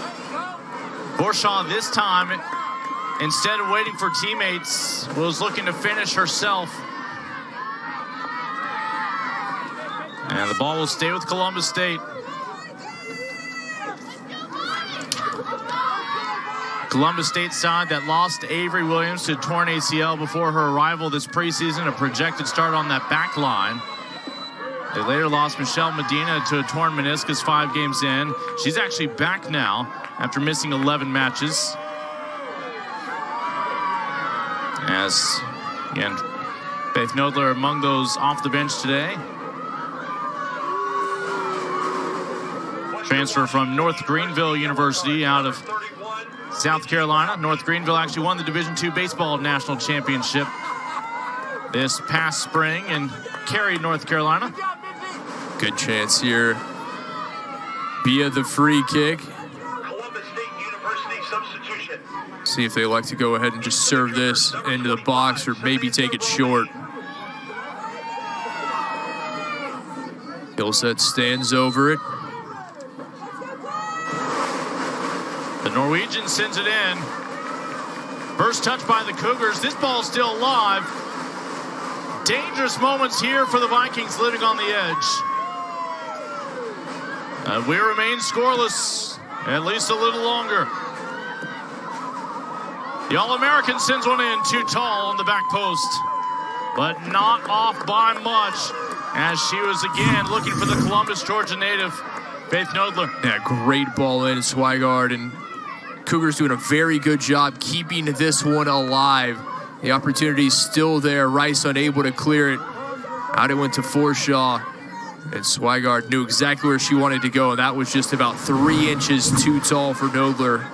Forshaw this time, instead of waiting for teammates, was looking to finish herself. And the ball will stay with Columbus State. Columbus State side that lost Avery Williams to a torn ACL before her arrival this preseason, a projected start on that back line. They later lost Michelle Medina to a torn meniscus 5 games in. She's actually back now after missing 11 matches. As, again, Faith Nodler among those off the bench today. Transfer from North Greenville University out of South Carolina. North Greenville actually won the Division II Baseball National Championship this past spring and carried North Carolina. Good chance here via the free kick. Columbus State University substitution. See if they like to go ahead and just serve this into the box or maybe take it short. Gilset stands over it. The Norwegian sends it in. First touch by the Cougars. This ball's still alive. Dangerous moments here for the Vikings living on the edge. We remain scoreless at least a little longer. The All-American sends one in too tall on the back post, but not off by much, as she was again looking for the Columbus, Georgia native Faith Nodler. Yeah, great ball in, Swigard, and Cougars doing a very good job keeping this one alive. The opportunity's still there. Rice unable to clear it. Out it went to Forshaw, and Swigard knew exactly where she wanted to go, and that was just about 3 inches too tall for Nodler.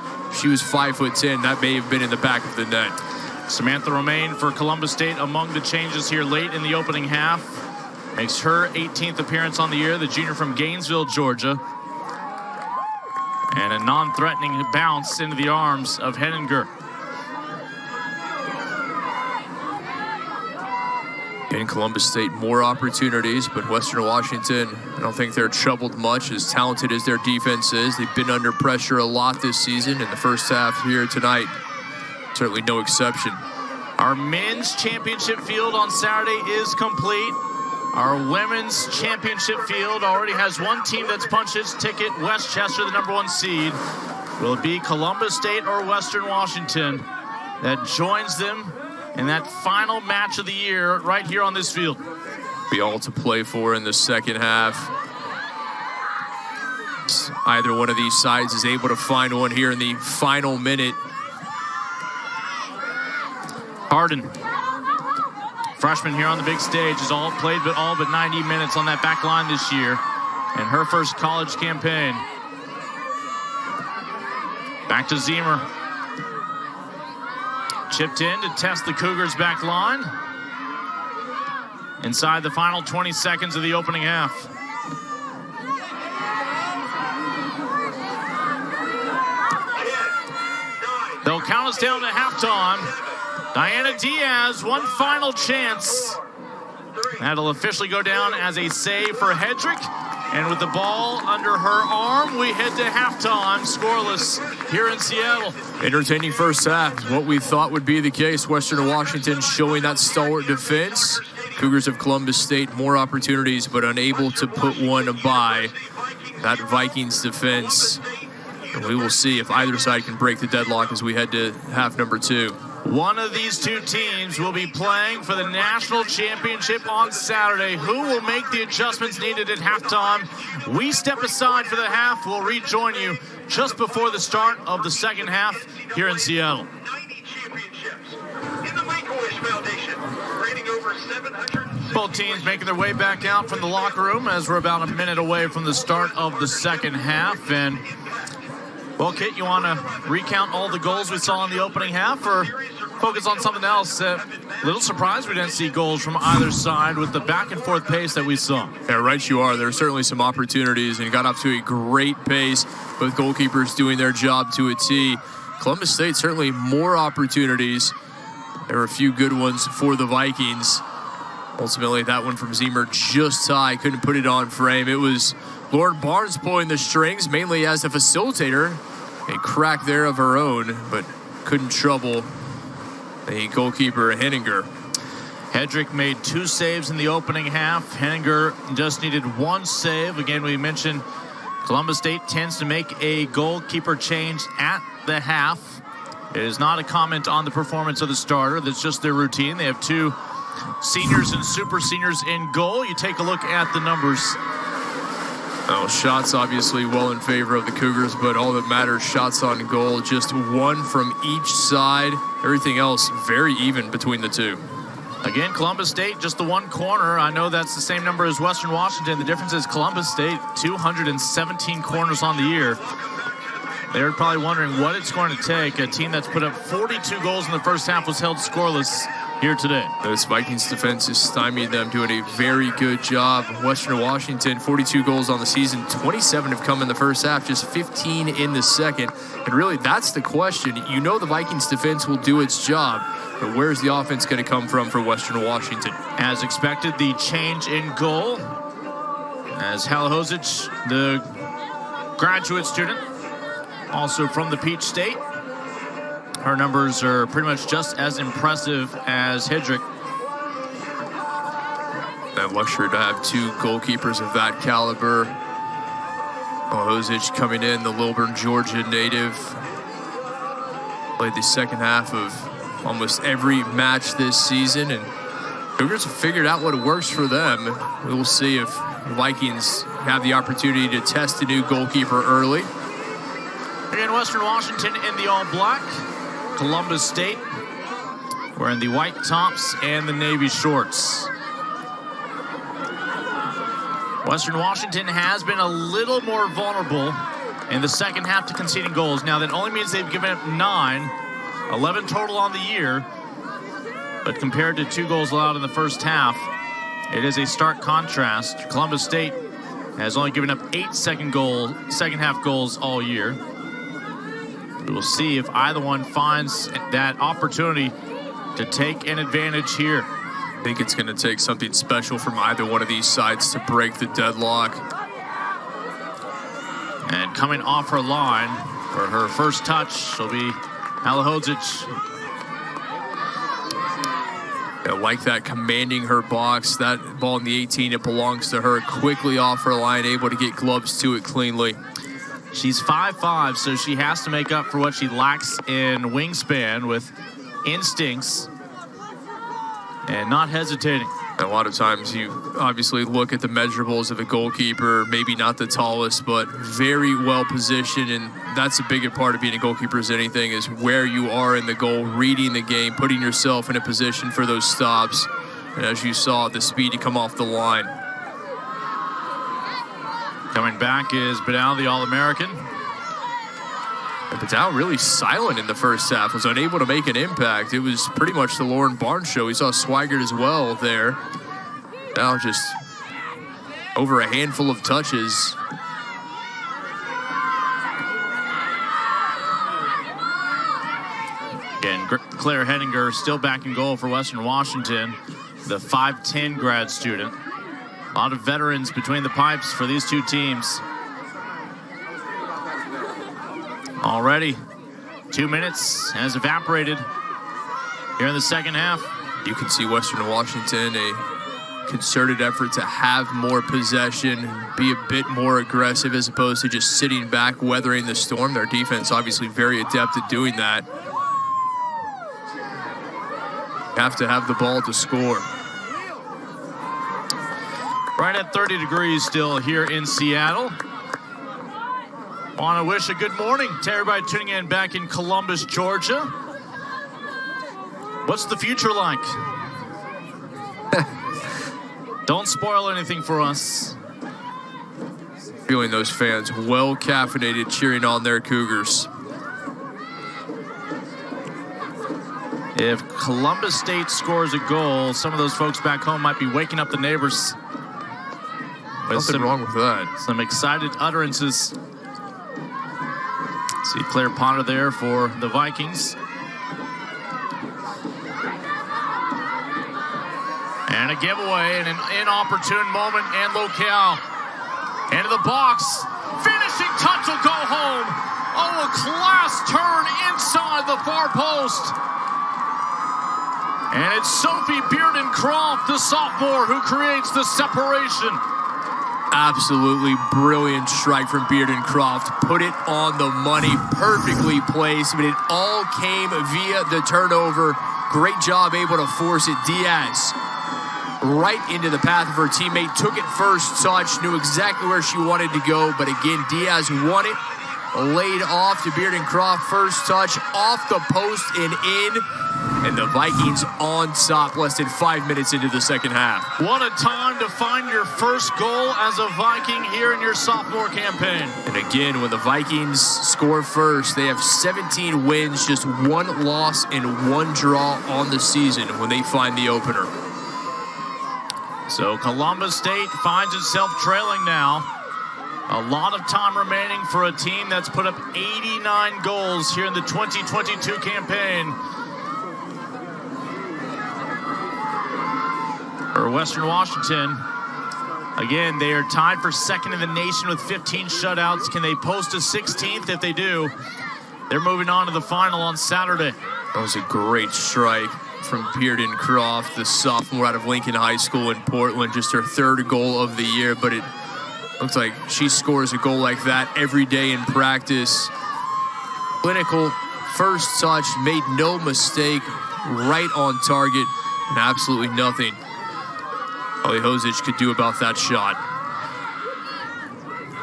She was 5'10". That may have been in the back of the net. Samantha Romaine for Columbus State among the changes here late in the opening half. Makes her 18th appearance on the year, the junior from Gainesville, Georgia. And a non-threatening bounce into the arms of Henninger. In Columbus State, more opportunities, but Western Washington, I don't think they're troubled much, as talented as their defense is. They've been under pressure a lot this season, in the first half here tonight. Certainly no exception. Our men's championship field on Saturday is complete. Our women's championship field already has one team that's punched its ticket, Westchester, the #1 seed. Will it be Columbus State or Western Washington that joins them in that final match of the year right here on this field? Be all to play for in the second half. Either one of these sides is able to find one here in the final minute. Harden, freshman here on the big stage, has played all but 90 minutes on that back line this year in her first college campaign. Back to Zemer. Chipped in to test the Cougars back line. Inside the final 20 seconds of the opening half. They'll count us down to halftime. Diana Diaz, one final chance. That'll officially go down as a save for Hedrick. And with the ball under her arm, we head to halftime, scoreless here in Seattle. Entertaining first half, what we thought would be the case. Western Washington showing that stalwart defense. Cougars of Columbus State, more opportunities, but unable to put one by that Vikings defense. And we will see if either side can break the deadlock as we head to half number 2. One of these two teams will be playing for the national championship on Saturday. Who will make the adjustments needed at halftime? We step aside for the half. We'll rejoin you just before the start of the second half here in Seattle. 90 championships in the Make-A-Wish Foundation, rating over 700. Both teams making their way back out from the locker room as we're about a minute away from the start of the second half. And well, Kit, you want to recount all the goals we saw in the opening half, or focus on something else? A little surprised we didn't see goals from either side with the back and forth pace that we saw. Yeah, right you are. There are certainly some opportunities, and got off to a great pace. Both goalkeepers doing their job to a T. Columbus State, certainly more opportunities. There were a few good ones for the Vikings. Ultimately, that one from Zemer just high, couldn't put it on frame. It was Lauren Barnes pulling the strings, mainly as a facilitator. A crack there of her own, but couldn't trouble the goalkeeper, Henninger. Hedrick made 2 saves in the opening half. Henninger just needed 1 save. Again, we mentioned Columbus State tends to make a goalkeeper change at the half. It is not a comment on the performance of the starter. That's just their routine. They have 2 seniors and super seniors in goal. You take a look at the numbers. Oh, shots obviously well in favor of the Cougars, but all that matters, shots on goal, just 1 from each side. Everything else very even between the 2. Again, Columbus State, just the 1 corner. I know that's the same number as Western Washington. The difference is Columbus State, 217 corners on the year. They're probably wondering what it's going to take. A team that's put up 42 goals in the first half was held scoreless here today. This Vikings defense is stymied them, doing a very good job. Western Washington, 42 goals on the season, 27 have come in the first half, just 15 in the second. And really, that's the question. You know the Vikings defense will do its job, but where's the offense going to come from for Western Washington? As expected, the change in goal as Halahosic, the graduate student, also from the Peach State. Her numbers are pretty much just as impressive as Hedrick. That luxury to have 2 goalkeepers of that caliber. Halahosic coming in, the Lilburn, Georgia native. Played the second half of almost every match this season, and Cougars have figured out what works for them. We will see if the Vikings have the opportunity to test a new goalkeeper early. Again, Western Washington in the all-black. Columbus State wearing the white tops and the navy shorts. Western Washington has been a little more vulnerable in the second half to conceding goals. Now, that only means they've given up 9, 11 total on the year. But compared to 2 goals allowed in the first half, it is a stark contrast. Columbus State has only given up 8 second half goals all year. We will see if either one finds that opportunity to take an advantage here. I think it's going to take something special from either one of these sides to break the deadlock. And coming off her line for her first touch will be Alahodzic. I like that, commanding her box. That ball in the 18, it belongs to her. Quickly off her line, able to get gloves to it cleanly. She's 5'5", so she has to make up for what she lacks in wingspan with instincts and not hesitating. A lot of times you obviously look at the measurables of a goalkeeper, maybe not the tallest, but very well positioned, and that's a bigger part of being a goalkeeper as anything, is where you are in the goal, reading the game, putting yourself in a position for those stops. And as you saw, the speed to come off the line. Coming back is Bedell, the All-American. Bedell really silent in the first half, was unable to make an impact. It was pretty much the Lauren Barnes show. We saw Swigert as well there. Now just over a handful of touches. Again, Claire Henninger still back in goal for Western Washington, the 5'10" grad student. A lot of veterans between the pipes for these two teams. Already 2 minutes has evaporated here in the second half. You can see Western Washington, a concerted effort to have more possession, be a bit more aggressive as opposed to just sitting back, weathering the storm. Their defense obviously very adept at doing that. Have to have the ball to score. Right at 30 degrees still here in Seattle. Want to wish a good morning to everybody tuning in back in Columbus, Georgia. What's the future like? Don't spoil anything for us. Feeling those fans well caffeinated, cheering on their Cougars. If Columbus State scores a goal, some of those folks back home might be waking up the neighbors. Nothing wrong with that. Some excited utterances. See Claire Potter there for the Vikings. And a giveaway in an inopportune moment and locale. Into the box. Finishing touch will go home. Oh, a class turn inside the far post. And it's Sophie Bearden-Croft, the sophomore, who creates the separation. Absolutely brilliant strike from Bearden-Croft. Put it on the money, perfectly placed, but it all came via the turnover. Great job able to force it. Diaz right into the path of her teammate, took it first touch, knew exactly where she wanted to go, but again, Diaz won it, laid off to Bearden-Croft, first touch, off the post and in. And the Vikings on top less than 5 minutes into the second half. What a time to find your first goal as a Viking here in your sophomore campaign. And again, when the Vikings score first, they have 17 wins, just 1 loss and 1 draw on the season when they find the opener. So Columbus State finds itself trailing now. A lot of time remaining for a team that's put up 89 goals here in the 2022 campaign. For Western Washington, again, they are tied for second in the nation with 15 shutouts. Can they post a 16th? If they do, they're moving on to the final on Saturday. That was a great strike from Bearden-Croft, the sophomore out of Lincoln High School in Portland. Just her 3rd goal of the year, but it looks like she scores a goal like that every day in practice. Clinical, first touch, made no mistake, right on target, and absolutely nothing Hozic could do about that shot.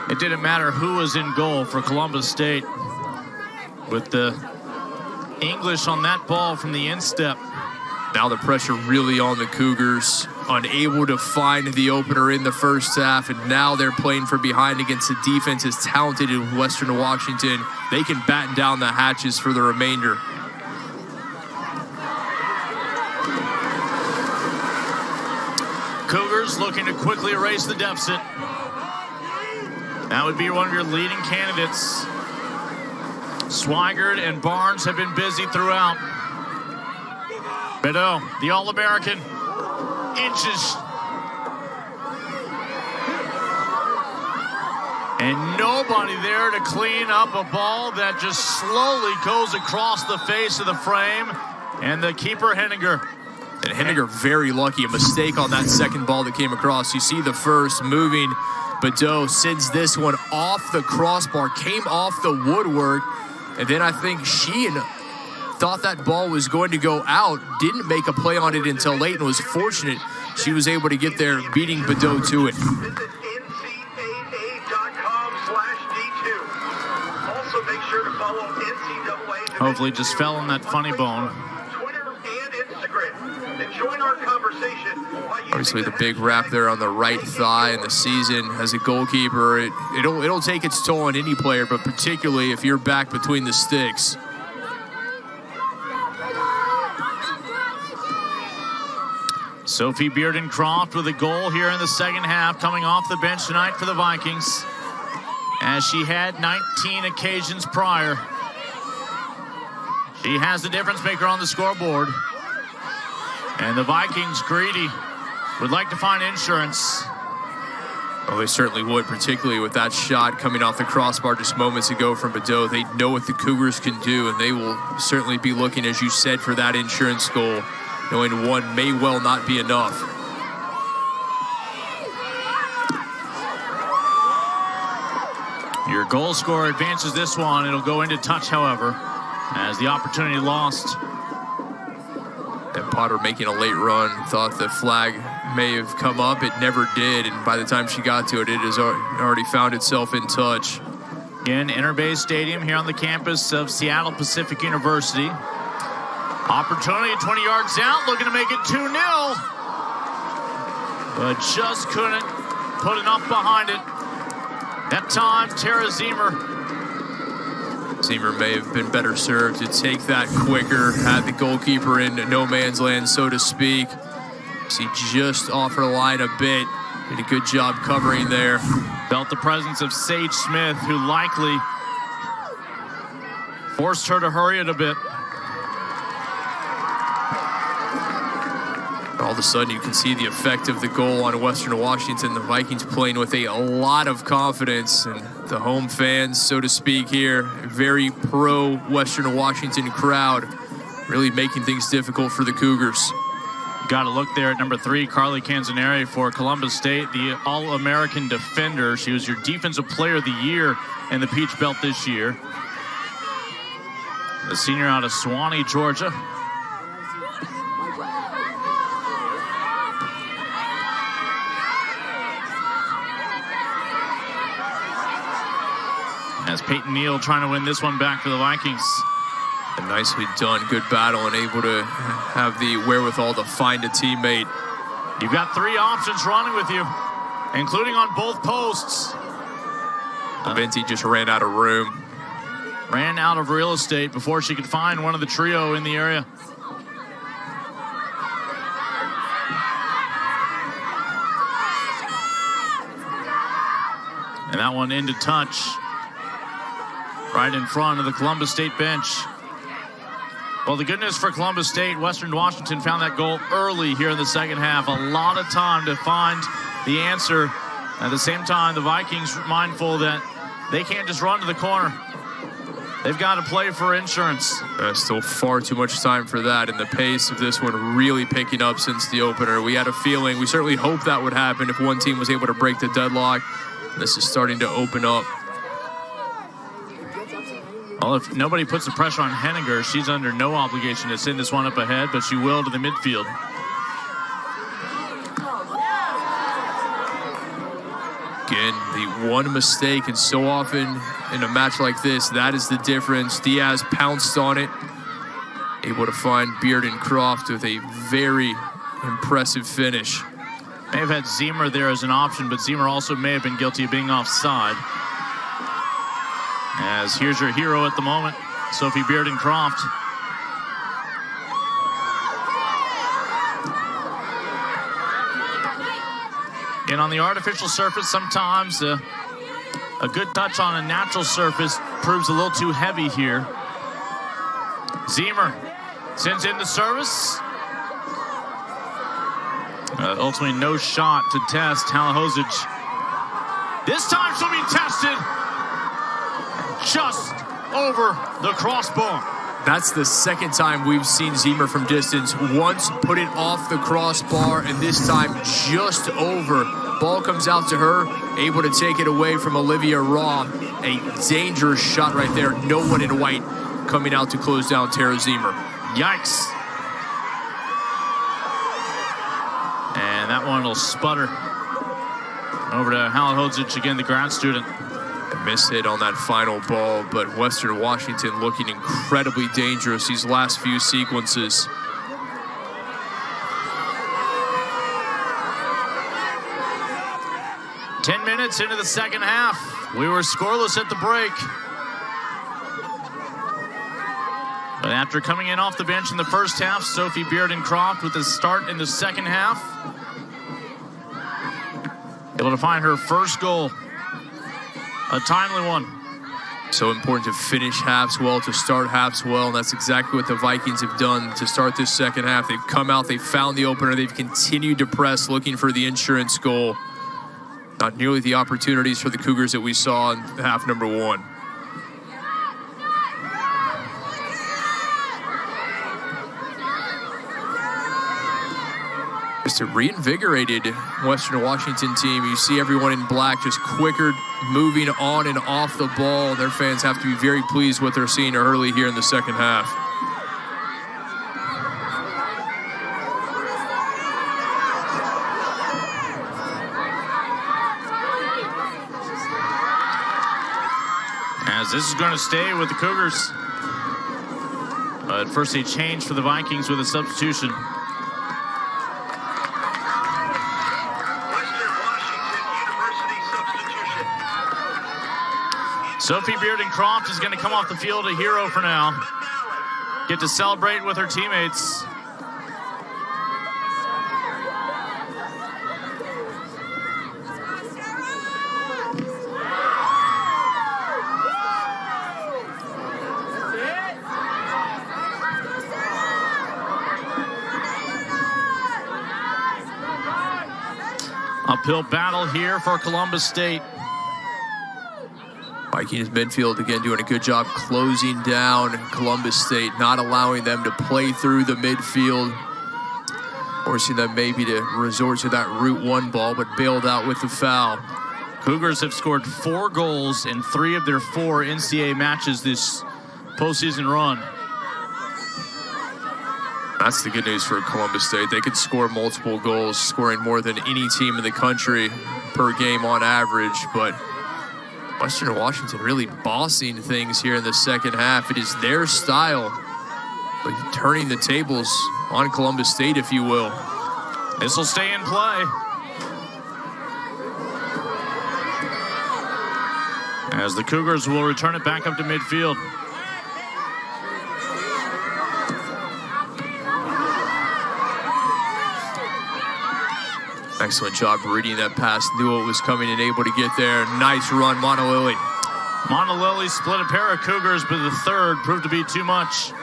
It didn't matter who was in goal for Columbus State with the English on that ball from the instep. Now the pressure really on the Cougars, unable to find the opener in the first half, and now they're playing from behind against a defense as talented in Western Washington. They can batten down the hatches for the remainder. Cougars looking to quickly erase the deficit. That would be one of your leading candidates. Swigert and Barnes have been busy throughout. Bedeau, the All-American, inches. And nobody there to clean up a ball that just slowly goes across the face of the frame. And the keeper, Henninger. And Henninger very lucky. A mistake on that second ball that came across. You see the first moving. Bedeau sends this one off the crossbar, came off the woodwork. And then I think Sheehan thought that ball was going to go out, didn't make a play on it until late, and was fortunate she was able to get there, beating Bedeau to it. Visit NCAA.com/D2. Also make sure to follow NCAA. Hopefully just fell on that funny bone. Twitter and Instagram. And join our conversation. Obviously the big wrap there on the right thigh in the season as a goalkeeper. It'll take its toll on any player, but particularly if you're back between the sticks. Sophie Bearden-Croft with a goal here in the second half, coming off the bench tonight for the Vikings, as she had 19 occasions prior. She has the difference maker on the scoreboard. And the Vikings, greedy, would like to find insurance. Well, they certainly would, particularly with that shot coming off the crossbar just moments ago from Bedeau. They know what the Cougars can do, and they will certainly be looking, as you said, for that insurance goal, knowing one may well not be enough. Your goal scorer advances this one. It'll go into touch, however, as the opportunity lost. And Potter making a late run, thought the flag may have come up. It never did, and by the time she got to it, it has already found itself in touch. Again, Interbay Stadium here on the campus of Seattle Pacific University. Opportunity 20 yards out, looking to make it 2-0. But just couldn't put enough behind it. That time, Tara Zemer. Zemer may have been better served to take that quicker, had the goalkeeper in no man's land, so to speak. She just off her line a bit. Did a good job covering there. Felt the presence of Sage Smith, who likely forced her to hurry it a bit. All of a sudden, you can see the effect of the goal on Western Washington. The Vikings playing with a lot of confidence, and the home fans, so to speak, here, a very pro-Western Washington crowd, really making things difficult for the Cougars. Got to look there at number 3, Carly Canzoneri for Columbus State, the All-American defender. She was your Defensive Player of the Year in the Peach Belt this year. The senior out of Suwanee, Georgia. As Peyton Neal trying to win this one back for the Vikings. And nicely done, good battle, and able to have the wherewithal to find a teammate. You've got 3 options running with you, including on both posts. Venti just ran out of room. Ran out of real estate before she could find one of the trio in the area. And that one into touch. Right in front of the Columbus State bench. Well, the good news for Columbus State, Western Washington found that goal early here in the second half. A lot of time to find the answer. At the same time, the Vikings mindful that they can't just run to the corner. They've got to play for insurance. Still far too much time for that, and the pace of this one really picking up since the opener. We had a feeling, we certainly hoped that would happen if one team was able to break the deadlock. This is starting to open up. Well, if nobody puts the pressure on Henninger, she's under no obligation to send this one up ahead, but she will to the midfield. one mistake, and so often in a match like this, that is the difference. Diaz pounced on it, able to find Bearden-Croft with a very impressive finish. May have had Zemer there as an option, but Zemer also may have been guilty of being offside. As here's your hero at the moment, Sophie Bearden-Croft. And on the artificial surface, sometimes a good touch on a natural surface proves a little too heavy here. Zemer sends in the service. Ultimately, no shot to test Halahosic. This time she'll be tested just over the crossbar. That's the second time we've seen Zemer from distance. Once put it off the crossbar, and this time just over. Ball comes out to her, able to take it away from Olivia Raw. A dangerous shot right there. No one in white coming out to close down Tara Zemer. Yikes. And that one will sputter. Over to Halahosic again, the grad student. A miss hit on that final ball, but Western Washington looking incredibly dangerous these last few sequences. Ten minutes into the second half. We were scoreless at the break. But after coming in off the bench in the first half, Sophie Bearden-Croft with a start in the second half. Able to find her first goal. A timely one. So important to finish halves well, to start halves well, and that's exactly what the Vikings have done to start this second half. They've come out, they've found the opener, they've continued to press, looking for the insurance goal. Not nearly the opportunities for the Cougars that we saw in half number one. Just a reinvigorated Western Washington team. You see everyone in black just quicker, moving on and off the ball. Their fans have to be very pleased with what they're seeing early here in the second half. As this is going to stay with the Cougars. But first a change for the Vikings with a substitution. Sophie Bearden-Croft is going to come off the field, a hero for now. Get to celebrate with her teammates. Uphill battle here for Columbus State. Vikings midfield again doing a good job closing down Columbus State, not allowing them to play through the midfield, forcing them maybe to resort to that route one ball, but bailed out with the foul. Cougars have scored 4 goals in 3 of their 4 NCAA matches this postseason run. That's the good news for Columbus State. They could score multiple goals, scoring more than any team in the country per game on average, but Western Washington really bossing things here in the second half. It is their style, but turning the tables on Columbus State, if you will. This will stay in play. As the Cougars will return it back up to midfield. Excellent job reading that pass, knew it was coming and able to get there. Nice run, Monolili. Monolili split a pair of Cougars, but the third proved to be too much.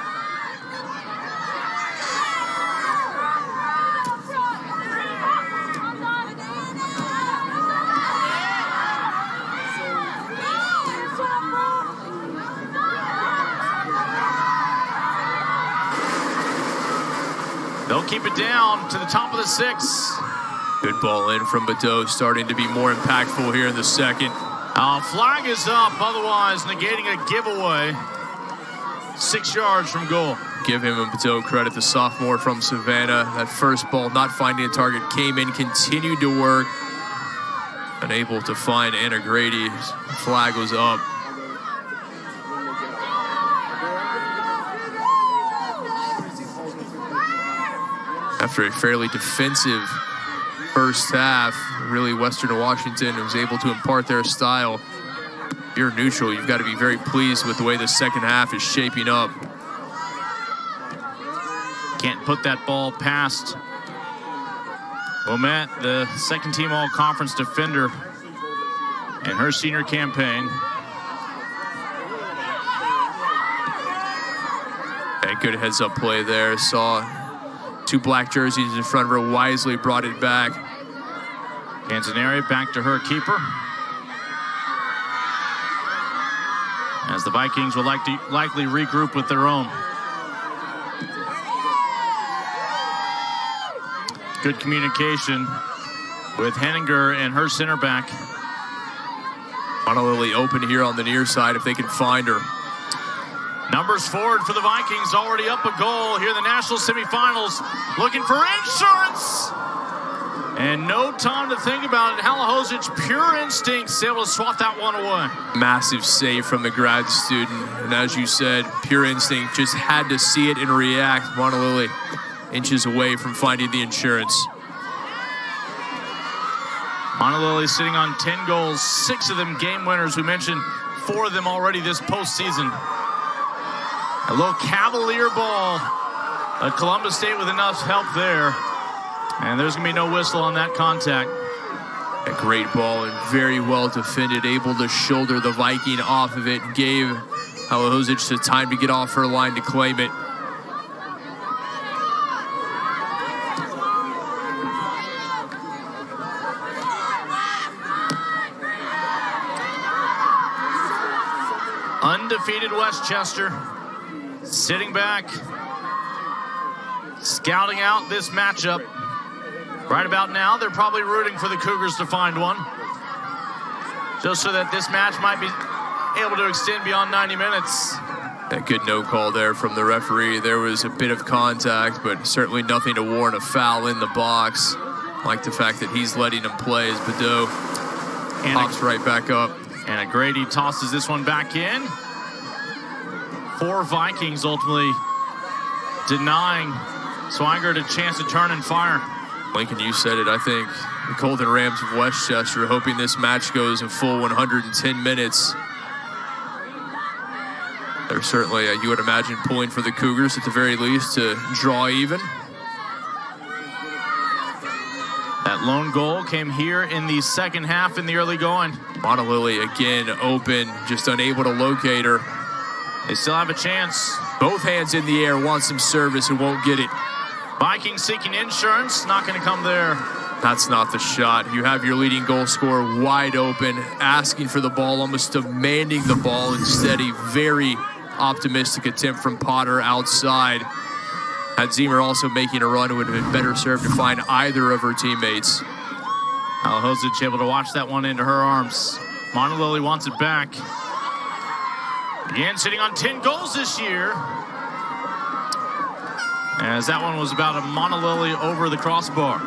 They'll keep it down to the top of the 6. Good ball in from Bateau, starting to be more impactful here in the second. Flag is up, otherwise negating a giveaway. 6 yards from goal. Give him and Bateau credit, the sophomore from Savannah. That first ball, not finding a target, came in, continued to work. Unable to find Anna Grady. Flag was up. After a fairly defensive first half, really Western Washington was able to impart their style. If you're neutral, you've got to be very pleased with the way the second half is shaping up. Can't put that ball past Omet, the second team all-conference defender in her senior campaign. A good heads-up play there. Saw two black jerseys in front of her, wisely brought it back. Canzoneri back to her keeper. As the Vikings will likely regroup with their own. Good communication with Henninger and her center back. Monolily open here on the near side if they can find her. Numbers forward for the Vikings, already up a goal here in the national semifinals, looking for insurance. And no time to think about it. Halahozic, pure instincts, able to swat that one away. Massive save from the grad student. And as you said, pure instinct, just had to see it and react. Monolily inches away from finding the insurance. Monolily sitting on 10 goals, 6 of them game winners. We mentioned 4 of them already this postseason. A little cavalier ball, but Columbus State with enough help there. And there's going to be no whistle on that contact. A great ball and very well defended, able to shoulder the Viking off of it. Gave Halahozic the time to get off her line to claim it. Undefeated Westchester sitting back, scouting out this matchup. Right about now, they're probably rooting for the Cougars to find one, just so that this match might be able to extend beyond 90 minutes. A good no call there from the referee. There was a bit of contact, but certainly nothing to warrant a foul in the box. Like the fact that he's letting him play as Badeau pops right back up. And Grady tosses this one back in. 4 Vikings ultimately denying Swigert a chance to turn and fire. Lincoln, you said it. I think the Colton Rams of Westchester hoping this match goes a full 110 minutes. They're certainly, you would imagine, pulling for the Cougars at the very least to draw even. That lone goal came here in the second half in the early going. Monolily again open, just unable to locate her. They still have a chance. Both hands in the air, want some service and won't get it. Vikings seeking insurance, not going to come there. That's not the shot. You have your leading goal scorer wide open, asking for the ball, almost demanding the ball. Instead, a very optimistic attempt from Potter outside. Had Zemer also making a run, it would have been better served to find either of her teammates. Halahozic able to watch that one into her arms. Monolily wants it back. Again, sitting on 10 goals this year. As that one was about a Monolily over the crossbar.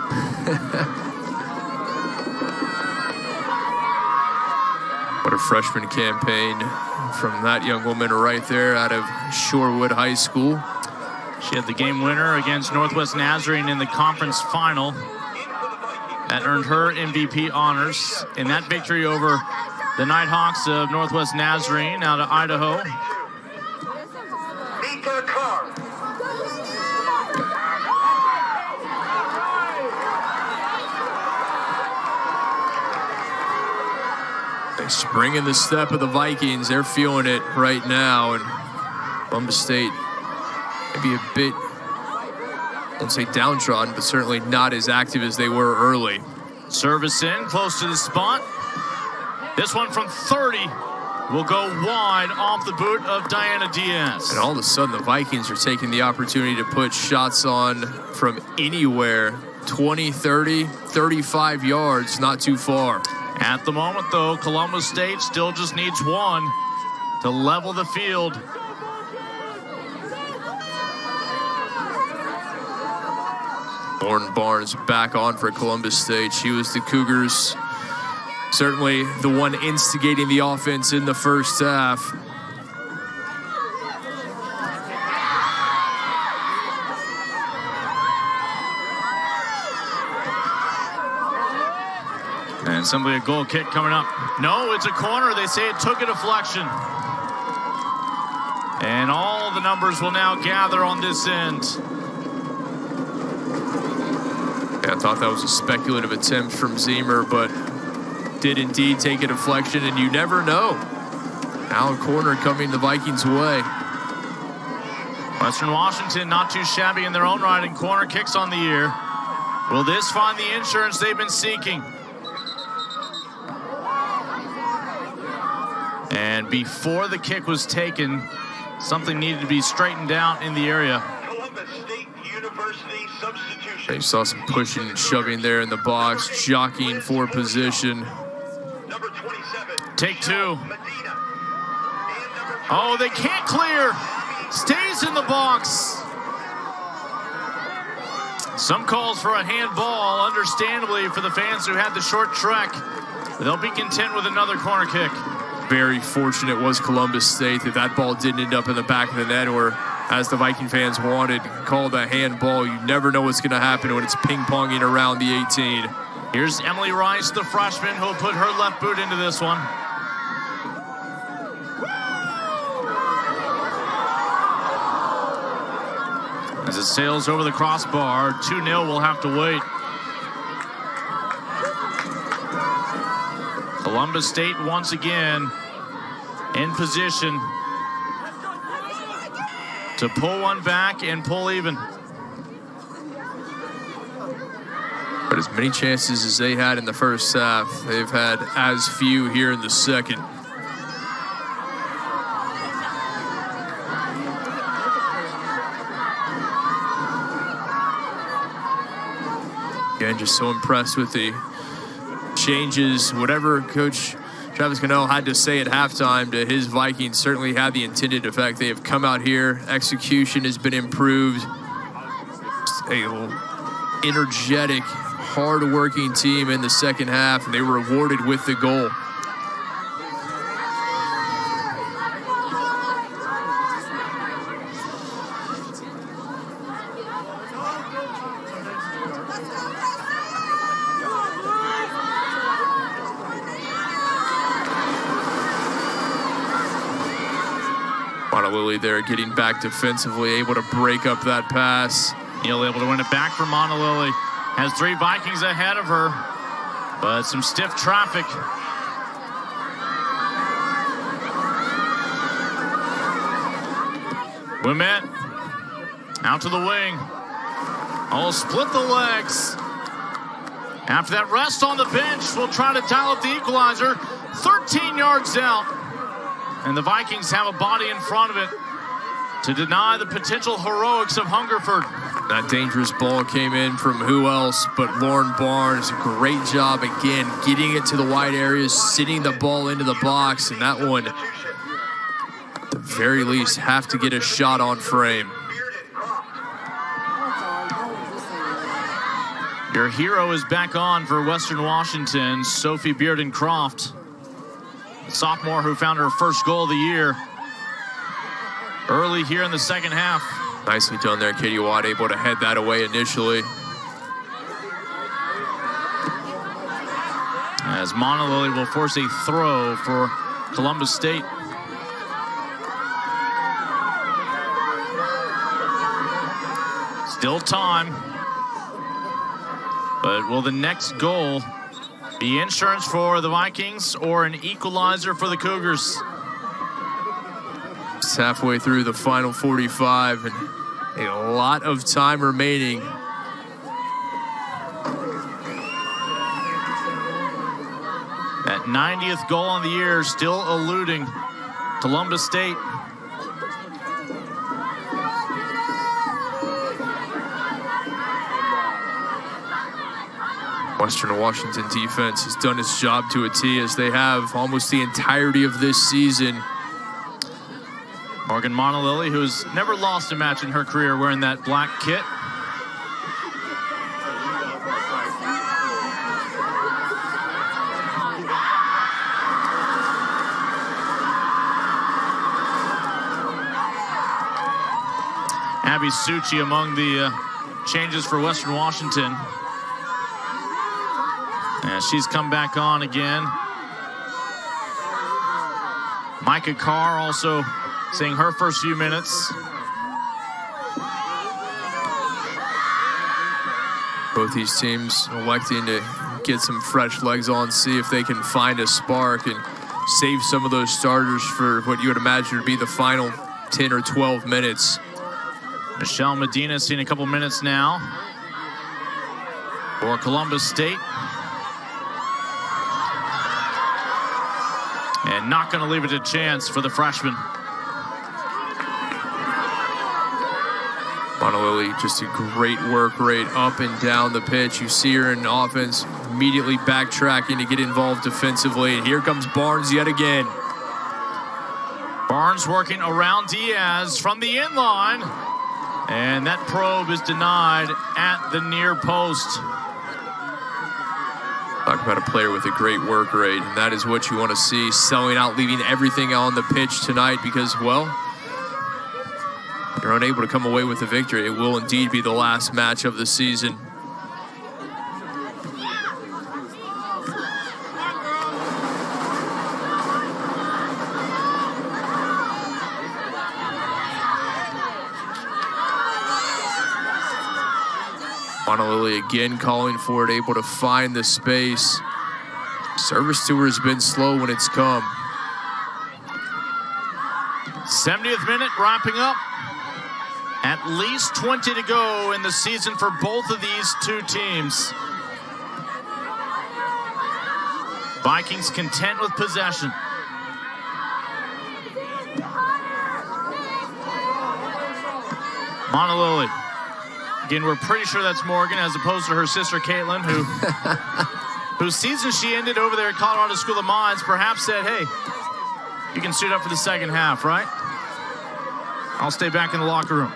What a freshman campaign from that young woman right there out of Shorewood High School. She had the game winner against Northwest Nazarene in the conference final. That earned her MVP honors in that victory over the Nighthawks of Northwest Nazarene out of Idaho. Mika Carr. They spring in the step of the Vikings. They're feeling it right now. And Columbus State maybe a bit, I won't say downtrodden, but certainly not as active as they were early. Service in, close to the spot. This one from 30 will go wide off the boot of Diana Diaz. And all of a sudden, the Vikings are taking the opportunity to put shots on from anywhere. 20, 30, 35 yards, not too far. At the moment, though, Columbus State still just needs one to level the field. Lauren Barnes back on for Columbus State. She was the Cougars' Certainly the one instigating the offense in the first half. And simply a goal kick coming up. No, it's a corner. They say it took a deflection. And all the numbers will now gather on this end. Yeah, I thought that was a speculative attempt from Zemer, but did indeed take a deflection, and you never know. Now a corner coming the Vikings' way. Western Washington not too shabby in their own right, and corner kicks on the year. Will this find the insurance they've been seeking? And before the kick was taken, something needed to be straightened out in the area. Columbus State University substitution. You saw some pushing and shoving there in the box, jockeying for position. Number 27. Take two. Medina. Oh, they can't clear. Stays in the box. Some calls for a handball, understandably, for the fans who had the short trek. They'll be content with another corner kick. Very fortunate was Columbus State that ball didn't end up in the back of the net, or as the Viking fans wanted, called a handball. You never know what's going to happen when it's ping-ponging around the 18. Here's Emily Rice, the freshman, who'll put her left boot into this one. As it sails over the crossbar, 2-0, we'll have to wait. Columbus State once again in position to pull one back and pull even. But as many chances as they had in the first half, they've had as few here in the second. Again, just so impressed with the changes. Whatever Coach Travis Cannell had to say at halftime to his Vikings certainly had the intended effect. They have come out here. Execution has been improved. A energetic, hard-working team in the second half, and they were rewarded with the goal. Lily there getting back defensively, able to break up that pass. Neal able to win it back for Montalili. Has 3 Vikings ahead of her, but some stiff traffic. Wimet out to the wing. Oh, split the legs. After that rest on the bench, we'll try to dial up the equalizer. 13 yards out. And the Vikings have a body in front of it to deny the potential heroics of Hungerford. That dangerous ball came in from who else but Lauren Barnes. Great job again, getting it to the wide areas, sitting the ball into the box, and that one, at the very least, have to get a shot on frame. Your hero is back on for Western Washington, Sophie Bearden-Croft. Sophomore who found her first goal of the year early here in the second half. Nicely done there, Katie Watt, able to head that away initially. As Montalili will force a throw for Columbus State. Still time. But will the next goal be insurance for the Vikings or an equalizer for the Cougars? It's halfway through the final 45 and a lot of time remaining. That 90th goal on the year still eluding Columbus State. Western Washington defense has done its job to a T, as they have almost the entirety of this season. Morgan Montalili, who's never lost a match in her career wearing that black kit. Abby Succi among the changes for Western Washington. And she's come back on again. Micah Carr also seeing her first few minutes. Both these teams electing to get some fresh legs on, see if they can find a spark and save some of those starters for what you would imagine would be the final 10 or 12 minutes. Michelle Medina seeing a couple minutes now for Columbus State. And not going to leave it a chance for the freshman. Monolily, just a great work rate up and down the pitch. You see her in offense immediately backtracking to get involved defensively. And here comes Barnes yet again. Barnes working around Diaz from the inline. And that probe is denied at the near post. Talk about a player with a great work rate, and that is what you want to see, selling out, leaving everything on the pitch tonight because, well, you're unable to come away with a victory. It will indeed be the last match of the season. Monolily again calling for it, able to find the space. Service to her has been slow when it's come. 70th minute wrapping up. At least 20 to go in the season for both of these two teams. Vikings content with possession. Monolily. Again, we're pretty sure that's Morgan as opposed to her sister Caitlin, whose season she ended over there at Colorado School of Mines, perhaps said, hey, you can suit up for the second half, right? I'll stay back in the locker room.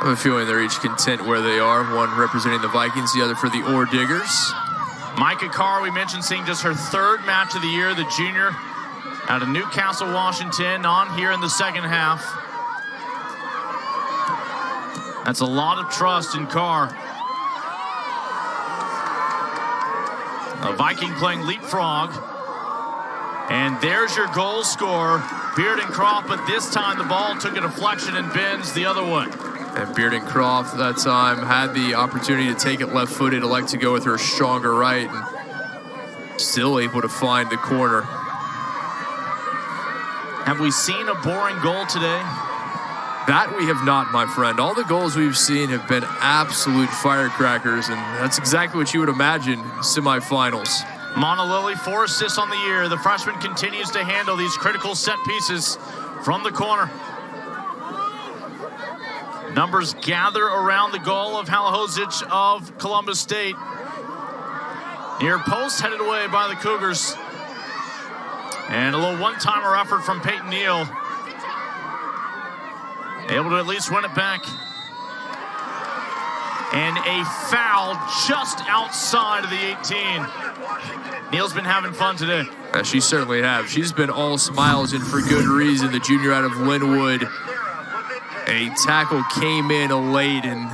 I have a feeling they're each content where they are. One representing the Vikings, the other for the Ore Diggers. Micah Carr, we mentioned, seeing just her third match of the year, the junior out of Newcastle, Washington, on here in the second half. That's a lot of trust in Carr. A Viking playing leapfrog. And there's your goal scorer, Bearden-Croft, but this time the ball took a deflection and bends the other way. And Bearden-Croft that time had the opportunity to take it left-footed, elect to go with her stronger right, and still able to find the corner. Have we seen a boring goal today? That we have not, my friend. All the goals we've seen have been absolute firecrackers, and that's exactly what you would imagine in semifinals. Monolily, 4 assists on the year. The freshman continues to handle these critical set pieces from the corner. Numbers gather around the goal of Halahozic of Columbus State. Near post, headed away by the Cougars. And a little one-timer effort from Peyton Neal. Able to at least win it back. And a foul just outside of the 18. Neal's been having fun today. She certainly has. She's been all smiles and for good reason. The junior out of Linwood. A tackle came in late, and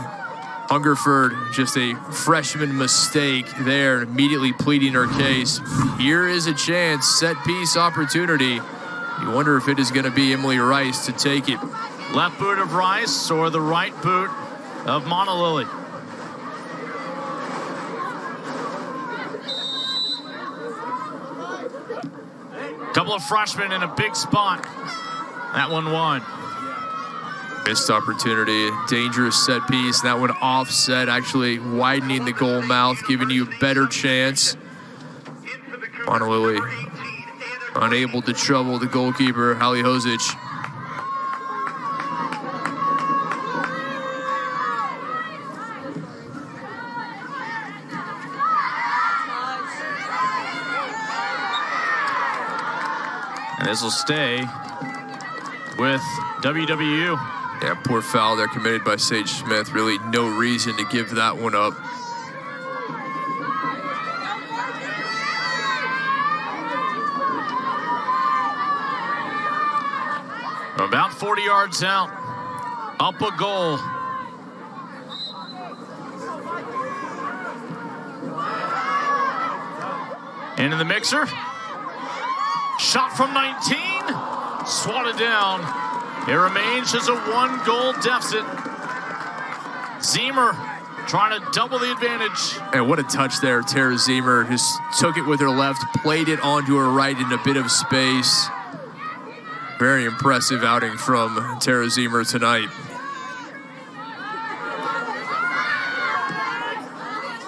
Hungerford, just a freshman mistake there, immediately pleading her case. Here is a chance, set piece opportunity. You wonder if it is going to be Emily Rice to take it. Left boot of Rice or the right boot of Monolily. Couple of freshmen in a big spot. That one won. Missed opportunity, dangerous set piece. That one offset, actually widening the goal mouth, giving you a better chance. Monolily unable to trouble the goalkeeper, Halahozic. And this will stay with WWU. Yeah, poor foul there committed by Sage Smith. Really no reason to give that one up. About 40 yards out. up a goal. Into the mixer. Shot from 19. Swatted down. It remains just a 1-goal deficit. Ziemer trying to double the advantage. And what a touch there. Tara Ziemer just took it with her left, played it onto her right in a bit of space. Very impressive outing from Tara Ziemer tonight.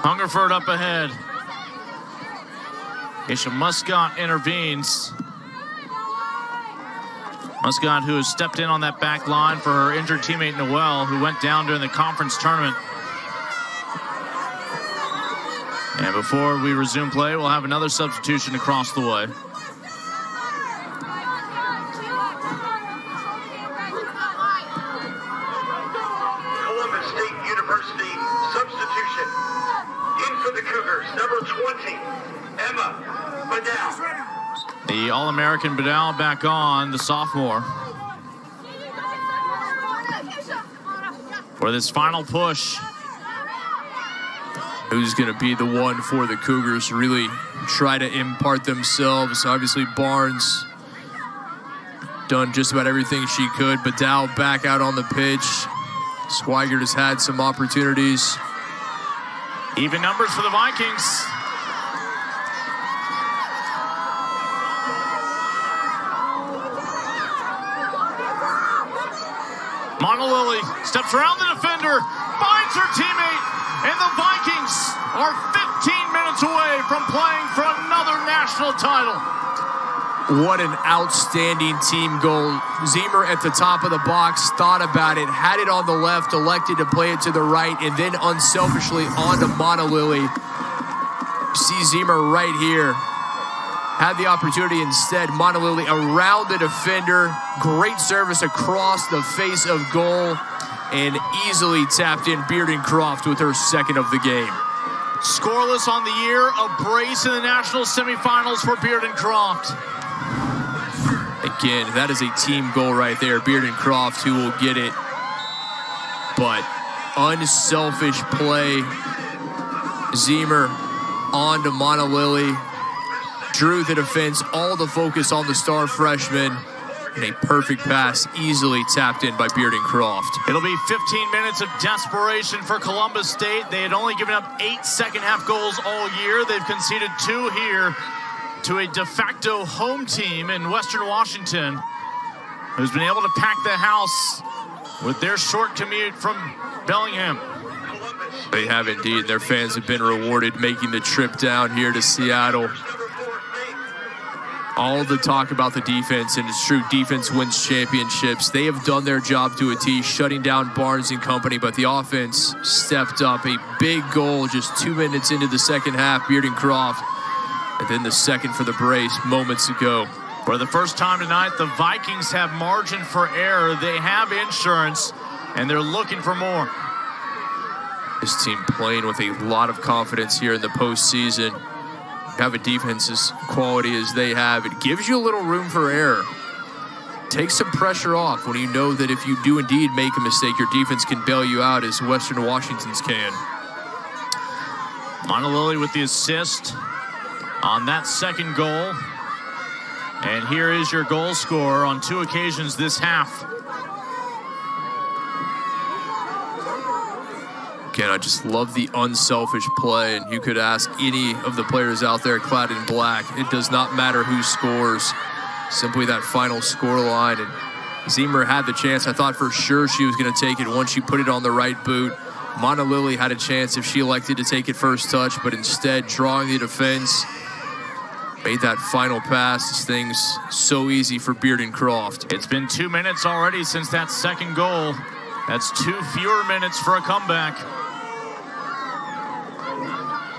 Hungerford up ahead. Isha Muscott intervenes. Muscott, who has stepped in on that back line for her injured teammate Noel, who went down during the conference tournament. And before we resume play, we'll have another substitution across the way. Columbus State University substitution. In for the Cougars, number 20, Emma Badal. The All-American Badal back on, the sophomore. For this final push. Who's going to be the one for the Cougars to really try to impart themselves? Obviously, Barnes done just about everything she could. Badal back out on the pitch. Swigert has had some opportunities. Even numbers for the Vikings. Monolily steps around the defender, finds her teammate, and the Vikings are 15 minutes away from playing for another national title. What an outstanding team goal. Ziemer at the top of the box, thought about it, had it on the left, elected to play it to the right, and then unselfishly onto Monolily. See Ziemer right here. Had the opportunity instead. Monolily around the defender. Great service across the face of goal. And easily tapped in Bearden-Croft with her second of the game. Scoreless on the year. A brace in the national semifinals for Bearden-Croft. Again, that is a team goal right there. Bearden-Croft who will get it. But unselfish play. Ziemer on to Monolily. Drew the defense, all the focus on the star freshman. And a perfect pass easily tapped in by Bearden-Croft. It'll be 15 minutes of desperation for Columbus State. They had only given up 8 second-half goals all year. They've conceded 2 here to a de facto home team in Western Washington, who's been able to pack the house with their short commute from Bellingham. They have indeed. Their fans have been rewarded making the trip down here to Seattle. All the talk about the defense, and it's true, defense wins championships. They have done their job to a T, shutting down Barnes and company, but the offense stepped up. A big goal just 2 minutes into the second half, Bearden-Croft, and then the second for the brace moments ago. For the first time tonight, the Vikings have margin for error. They have insurance, and they're looking for more. This team playing with a lot of confidence here in the postseason. Have a defense as quality as they have, it gives you a little room for error. Take some pressure off when you know that if you do indeed make a mistake, your defense can bail you out as Western Washington's can. Monolily with the assist on that second goal. And here is your goal scorer on 2 occasions this half. Again, I just love the unselfish play, and you could ask any of the players out there clad in black. It does not matter who scores, simply that final score line. And Ziemer had the chance. I thought for sure she was going to take it once she put it on the right boot. Monolily had a chance if she elected to take it first touch, but instead drawing the defense, made that final pass. This thing's so easy for Bearden-Croft. It's been 2 minutes already since that second goal. That's 2 fewer minutes for a comeback.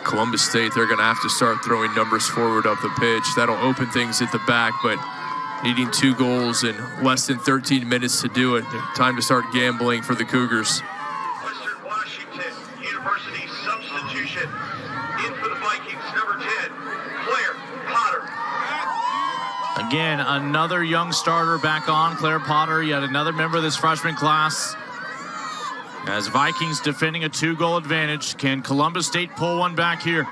Columbus State, they're going to have to start throwing numbers forward up the pitch. That'll open things at the back, but needing 2 goals in less than 13 minutes to do it. Time to start gambling for the Cougars. Western Washington University substitution. In for the Vikings, number 10, Claire Potter. Again, another young starter back on, Claire Potter, yet another member of this freshman class. As Vikings defending a 2-goal advantage, can Columbus State pull one back here?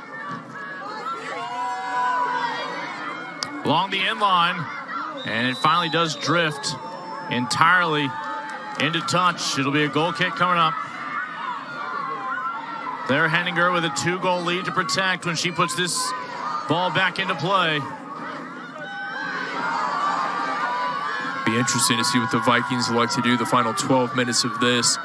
Along the end line, and it finally does drift entirely into touch. It'll be a goal kick coming up. Claire Henninger with a 2-goal lead to protect when she puts this ball back into play. Be interesting to see what the Vikings like to do the final 12 minutes of this.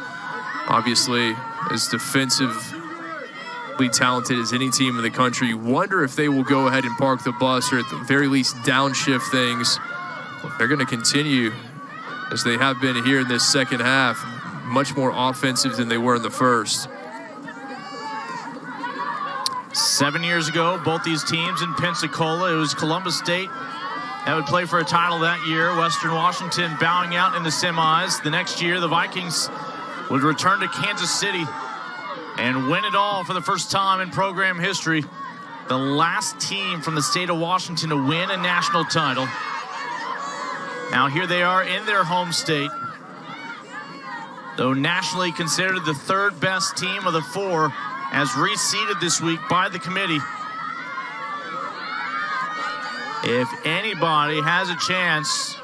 Obviously, as defensively talented as any team in the country, wonder if they will go ahead and park the bus or at the very least downshift things. They're going to continue as they have been here in this second half, much more offensive than they were in the first. 7 years ago, both these teams in Pensacola, it was Columbus State that would play for a title that year. Western Washington bowing out in the semis. The next year, the Vikings would return to Kansas City and win it all for the first time in program history. The last team from the state of Washington to win a national title. Now here they are in their home state. Though nationally considered the 3rd best team of the 4, as reseeded this week by the committee. If anybody has a chance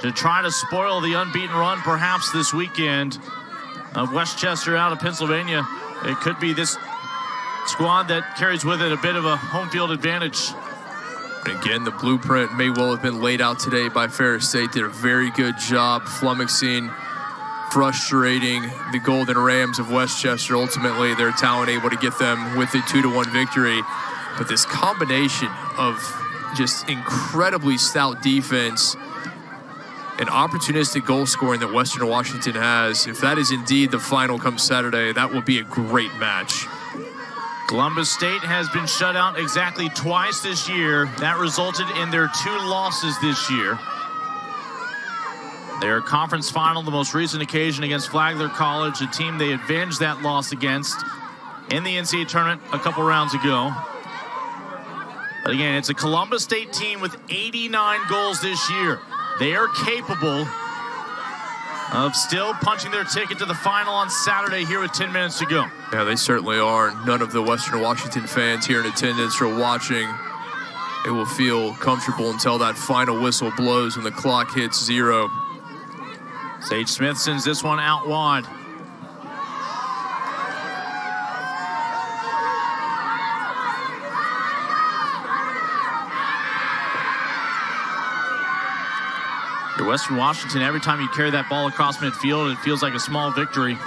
to try to spoil the unbeaten run perhaps this weekend of Westchester out of Pennsylvania, it could be this squad that carries with it a bit of a home field advantage. Again, the blueprint may well have been laid out today by Ferris State. Did a very good job flummoxing, frustrating the Golden Rams of Westchester. Ultimately, their talent able to get them with a 2-1 victory. But this combination of just incredibly stout defense and opportunistic goal scoring that Western Washington has, if that is indeed the final come Saturday, that will be a great match. Columbus State has been shut out exactly twice this year. That resulted in their 2 losses this year. Their conference final, the most recent occasion against Flagler College, a team they avenged that loss against in the NCAA tournament a couple rounds ago. But again, it's a Columbus State team with 89 goals this year. They are capable of still punching their ticket to the final on Saturday here with 10 minutes to go. Yeah, they certainly are. None of the Western Washington fans here in attendance or watching, they will feel comfortable until that final whistle blows when the clock hits 0. Sage Smith sends this one out wide. Western Washington, every time you carry that ball across midfield, it feels like a small victory.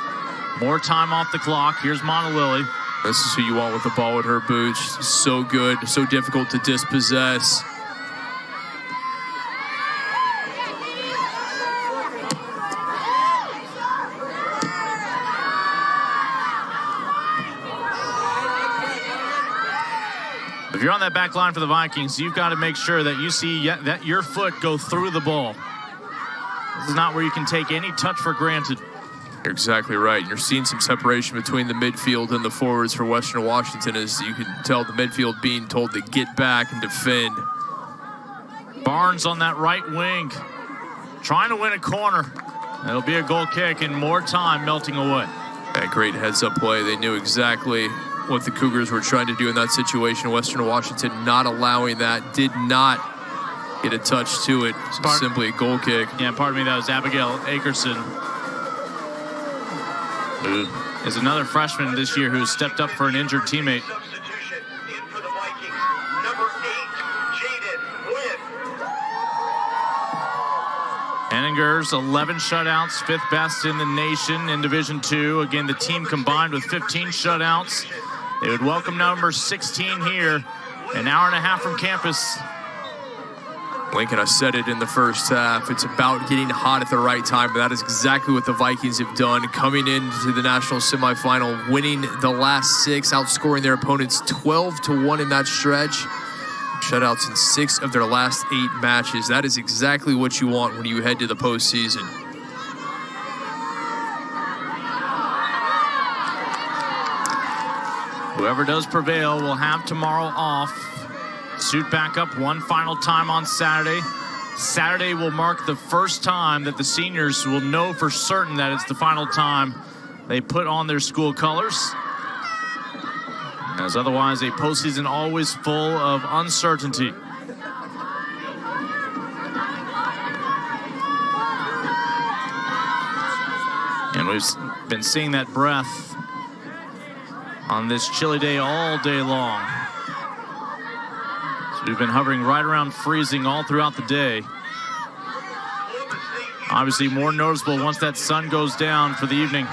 More time off the clock. Here's Montalili. This is who you want with the ball with her boots. So good, so difficult to dispossess. If you're on that back line for the Vikings, you've got to make sure that you see that your foot go through the ball. This is not where you can take any touch for granted. You're exactly right. You're seeing some separation between the midfield and the forwards for Western Washington, as you can tell the midfield being told to get back and defend. Barnes on that right wing, trying to win a corner. It'll be a goal kick and more time melting away. That great heads-up play. They knew exactly what the Cougars were trying to do in that situation. Western Washington not allowing that, did not get a touch to it. Simply a goal kick. Yeah, pardon me, that was Abigail Akerson. Is another freshman this year who stepped up for an injured teammate. Substitution in for the Vikings. Number 8, Jaden Wynn. Henninger's 11 shutouts, 5th best in the nation in Division II. Again, the team combined with 15 shutouts. They would welcome number 16 here, an hour and a half from campus. Lincoln, I said it in the first half. It's about getting hot at the right time, but that is exactly what the Vikings have done. Coming into the national semifinal, winning the last 6, outscoring their opponents 12-1 in that stretch. Shutouts in 6 of their last 8 matches. That is exactly what you want when you head to the postseason. Whoever does prevail will have tomorrow off. Suit back up one final time on Saturday. Saturday will mark the first time that the seniors will know for certain that it's the final time they put on their school colors. As otherwise, a postseason always full of uncertainty. And we've been seeing that breath on this chilly day all day long. So we've been hovering right around freezing all throughout the day. Obviously more noticeable once that sun goes down for the evening.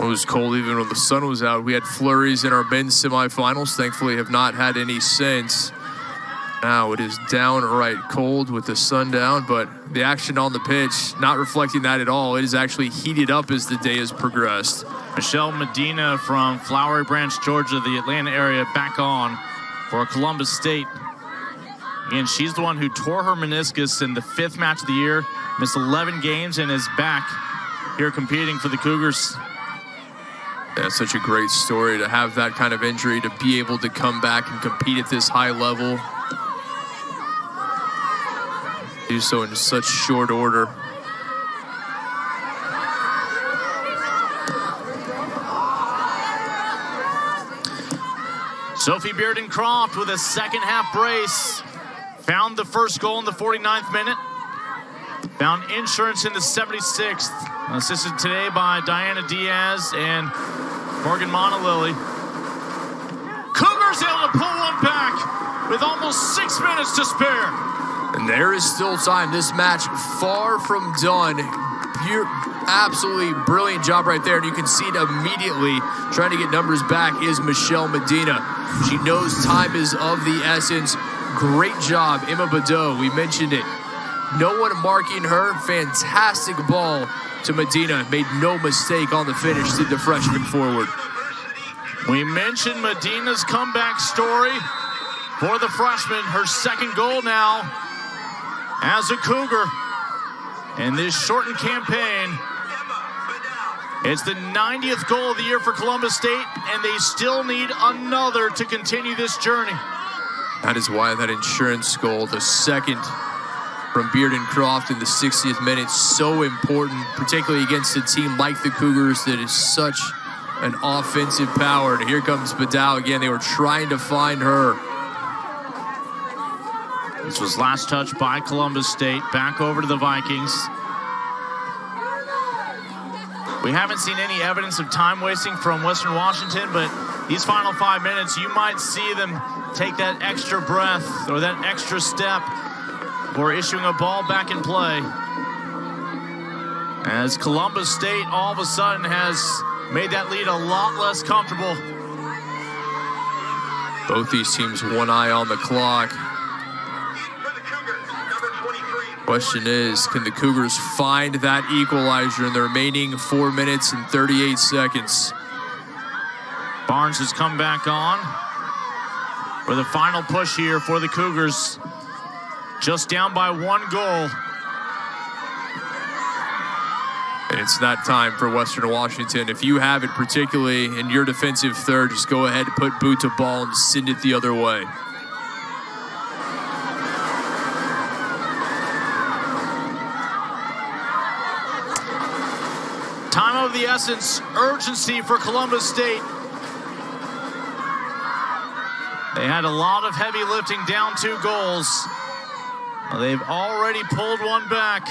It was cold even when the sun was out. We had flurries in our men's semifinals. Thankfully have not had any since. Now it is downright cold with the sun down, but the action on the pitch not reflecting that at all. It has actually heated up as the day has progressed. Michelle Medina from Flowery Branch, Georgia, the Atlanta area, back on for Columbus State. And she's the one who tore her meniscus in the 5th match of the year, missed 11 games, and is back here competing for the Cougars. That's such a great story to have that kind of injury, to be able to come back and compete at this high level. Do so in such short order. Sophie Bearden-Croft with a second half brace. Found the first goal in the 49th minute. Found insurance in the 76th. Assisted today by Diana Diaz and Morgan Montalilli. Cougars able to pull one back with almost 6 minutes to spare. And there is still time. This match far from done. Absolutely brilliant job right there. And you can see it immediately. Trying to get numbers back is Michelle Medina. She knows time is of the essence. Great job, Emma Badeau. We mentioned it. No one marking her. Fantastic ball to Medina. Made no mistake on the finish to the freshman forward. We mentioned Medina's comeback story for the freshman. Her second goal now as a Cougar in this shortened campaign. It's the 90th goal of the year for Columbus State, and they still need another to continue this journey. That is why that insurance goal, the second from Bearden-Croft in the 60th minute, so important, particularly against a team like the Cougars that is such an offensive power. And here comes Badeau again. They were trying to find her. This was last touch by Columbus State. Back over to the Vikings. We haven't seen any evidence of time wasting from Western Washington, but these final 5 minutes, you might see them take that extra breath or that extra step for issuing a ball back in play. As Columbus State all of a sudden has made that lead a lot less comfortable. Both these teams one eye on the clock. Question is, can the Cougars find that equalizer in the remaining 4 minutes and 38 seconds? Barnes has come back on for the final push here for the Cougars. Just down by 1 goal. And it's that time for Western Washington. If you have it, particularly in your defensive third, just go ahead and put boot to ball and send it the other way. Time of the essence, urgency for Columbus State. They had a lot of heavy lifting, down 2 goals. They've already pulled one back.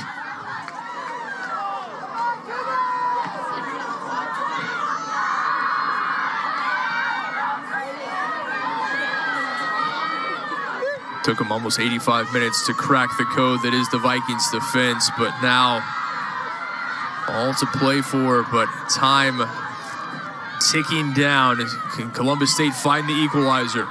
Took them almost 85 minutes to crack the code that is the Vikings defense, but now all to play for, but time ticking down. Can Columbus State find the equalizer?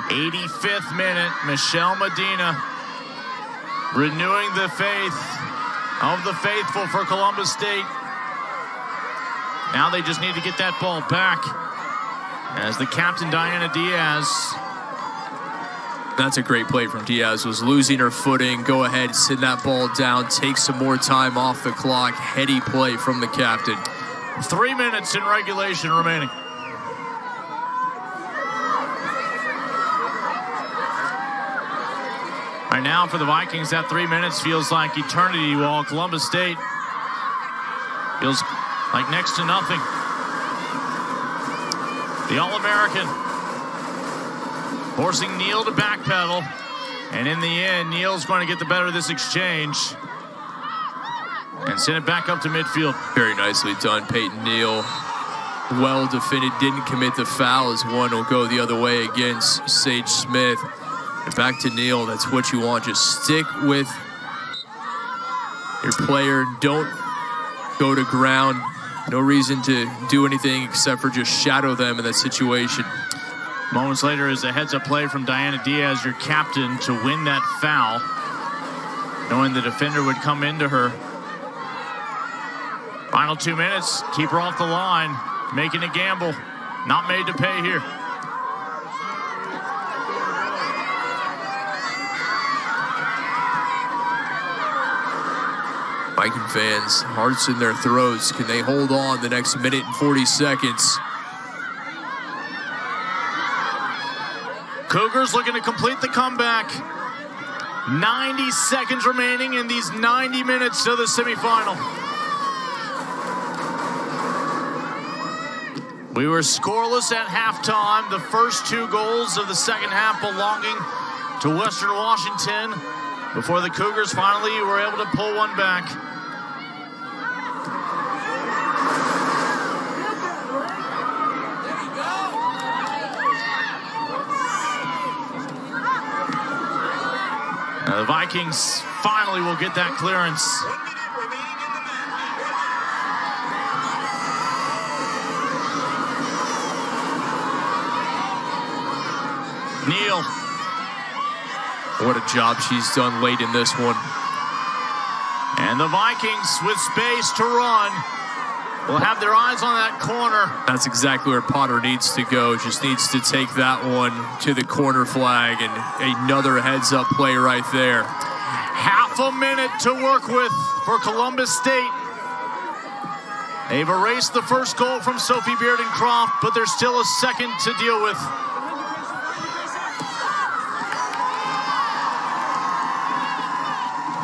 '85th minute, Michelle Medina renewing the faith of the faithful for Columbus State. Now they just need to get that ball back as the captain, Diana Diaz. That's a great play from Diaz. Was losing her footing. Go ahead, send that ball down, take some more time off the clock. Heady play from the captain. 3 minutes in regulation remaining. Right now for the Vikings, that 3 minutes feels like eternity, while Columbus State feels like next to nothing. The All-American forcing Neal to backpedal, and in the end, Neal's going to get the better of this exchange and send it back up to midfield. Very nicely done, Peyton Neal. Well defended, didn't commit the foul as one will go the other way against Sage Smith. And back to Neal, that's what you want. Just stick with your player. Don't go to ground. No reason to do anything except for just shadow them in that situation. Moments later is a heads-up play from Diana Diaz, your captain, to win that foul, knowing the defender would come into her. Final 2 minutes, keep her off the line, making a gamble. Not made to pay here. Viking fans, hearts in their throats. Can they hold on the next minute and 40 seconds? Cougars looking to complete the comeback. 90 seconds remaining in these 90 minutes to the semifinal. We were scoreless at halftime. The first 2 goals of the second half belonging to Western Washington before the Cougars finally were able to pull one back. Now the Vikings finally will get that clearance. Neal. What a job she's done late in this one. And the Vikings with space to run will have their eyes on that corner. That's exactly where Potter needs to go. Just needs to take that one to the corner flag, and another heads-up play right there. Half a minute to work with for Columbus State. They've erased the first goal from Sophie Bearden-Croft, but there's still a second to deal with.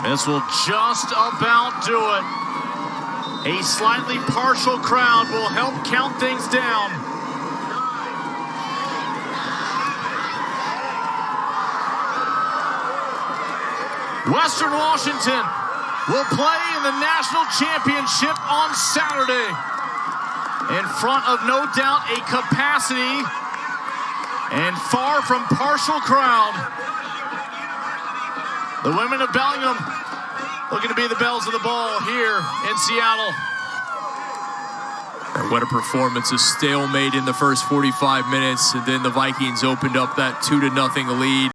This will just about do it. A slightly partial crowd will help count things down. Western Washington will play in the national championship on Saturday in front of no doubt a capacity and far from partial crowd. The women of Bellingham looking to be the bells of the ball here in Seattle. And what a performance, a stalemate in the first 45 minutes, and then the Vikings opened up that 2-0 lead.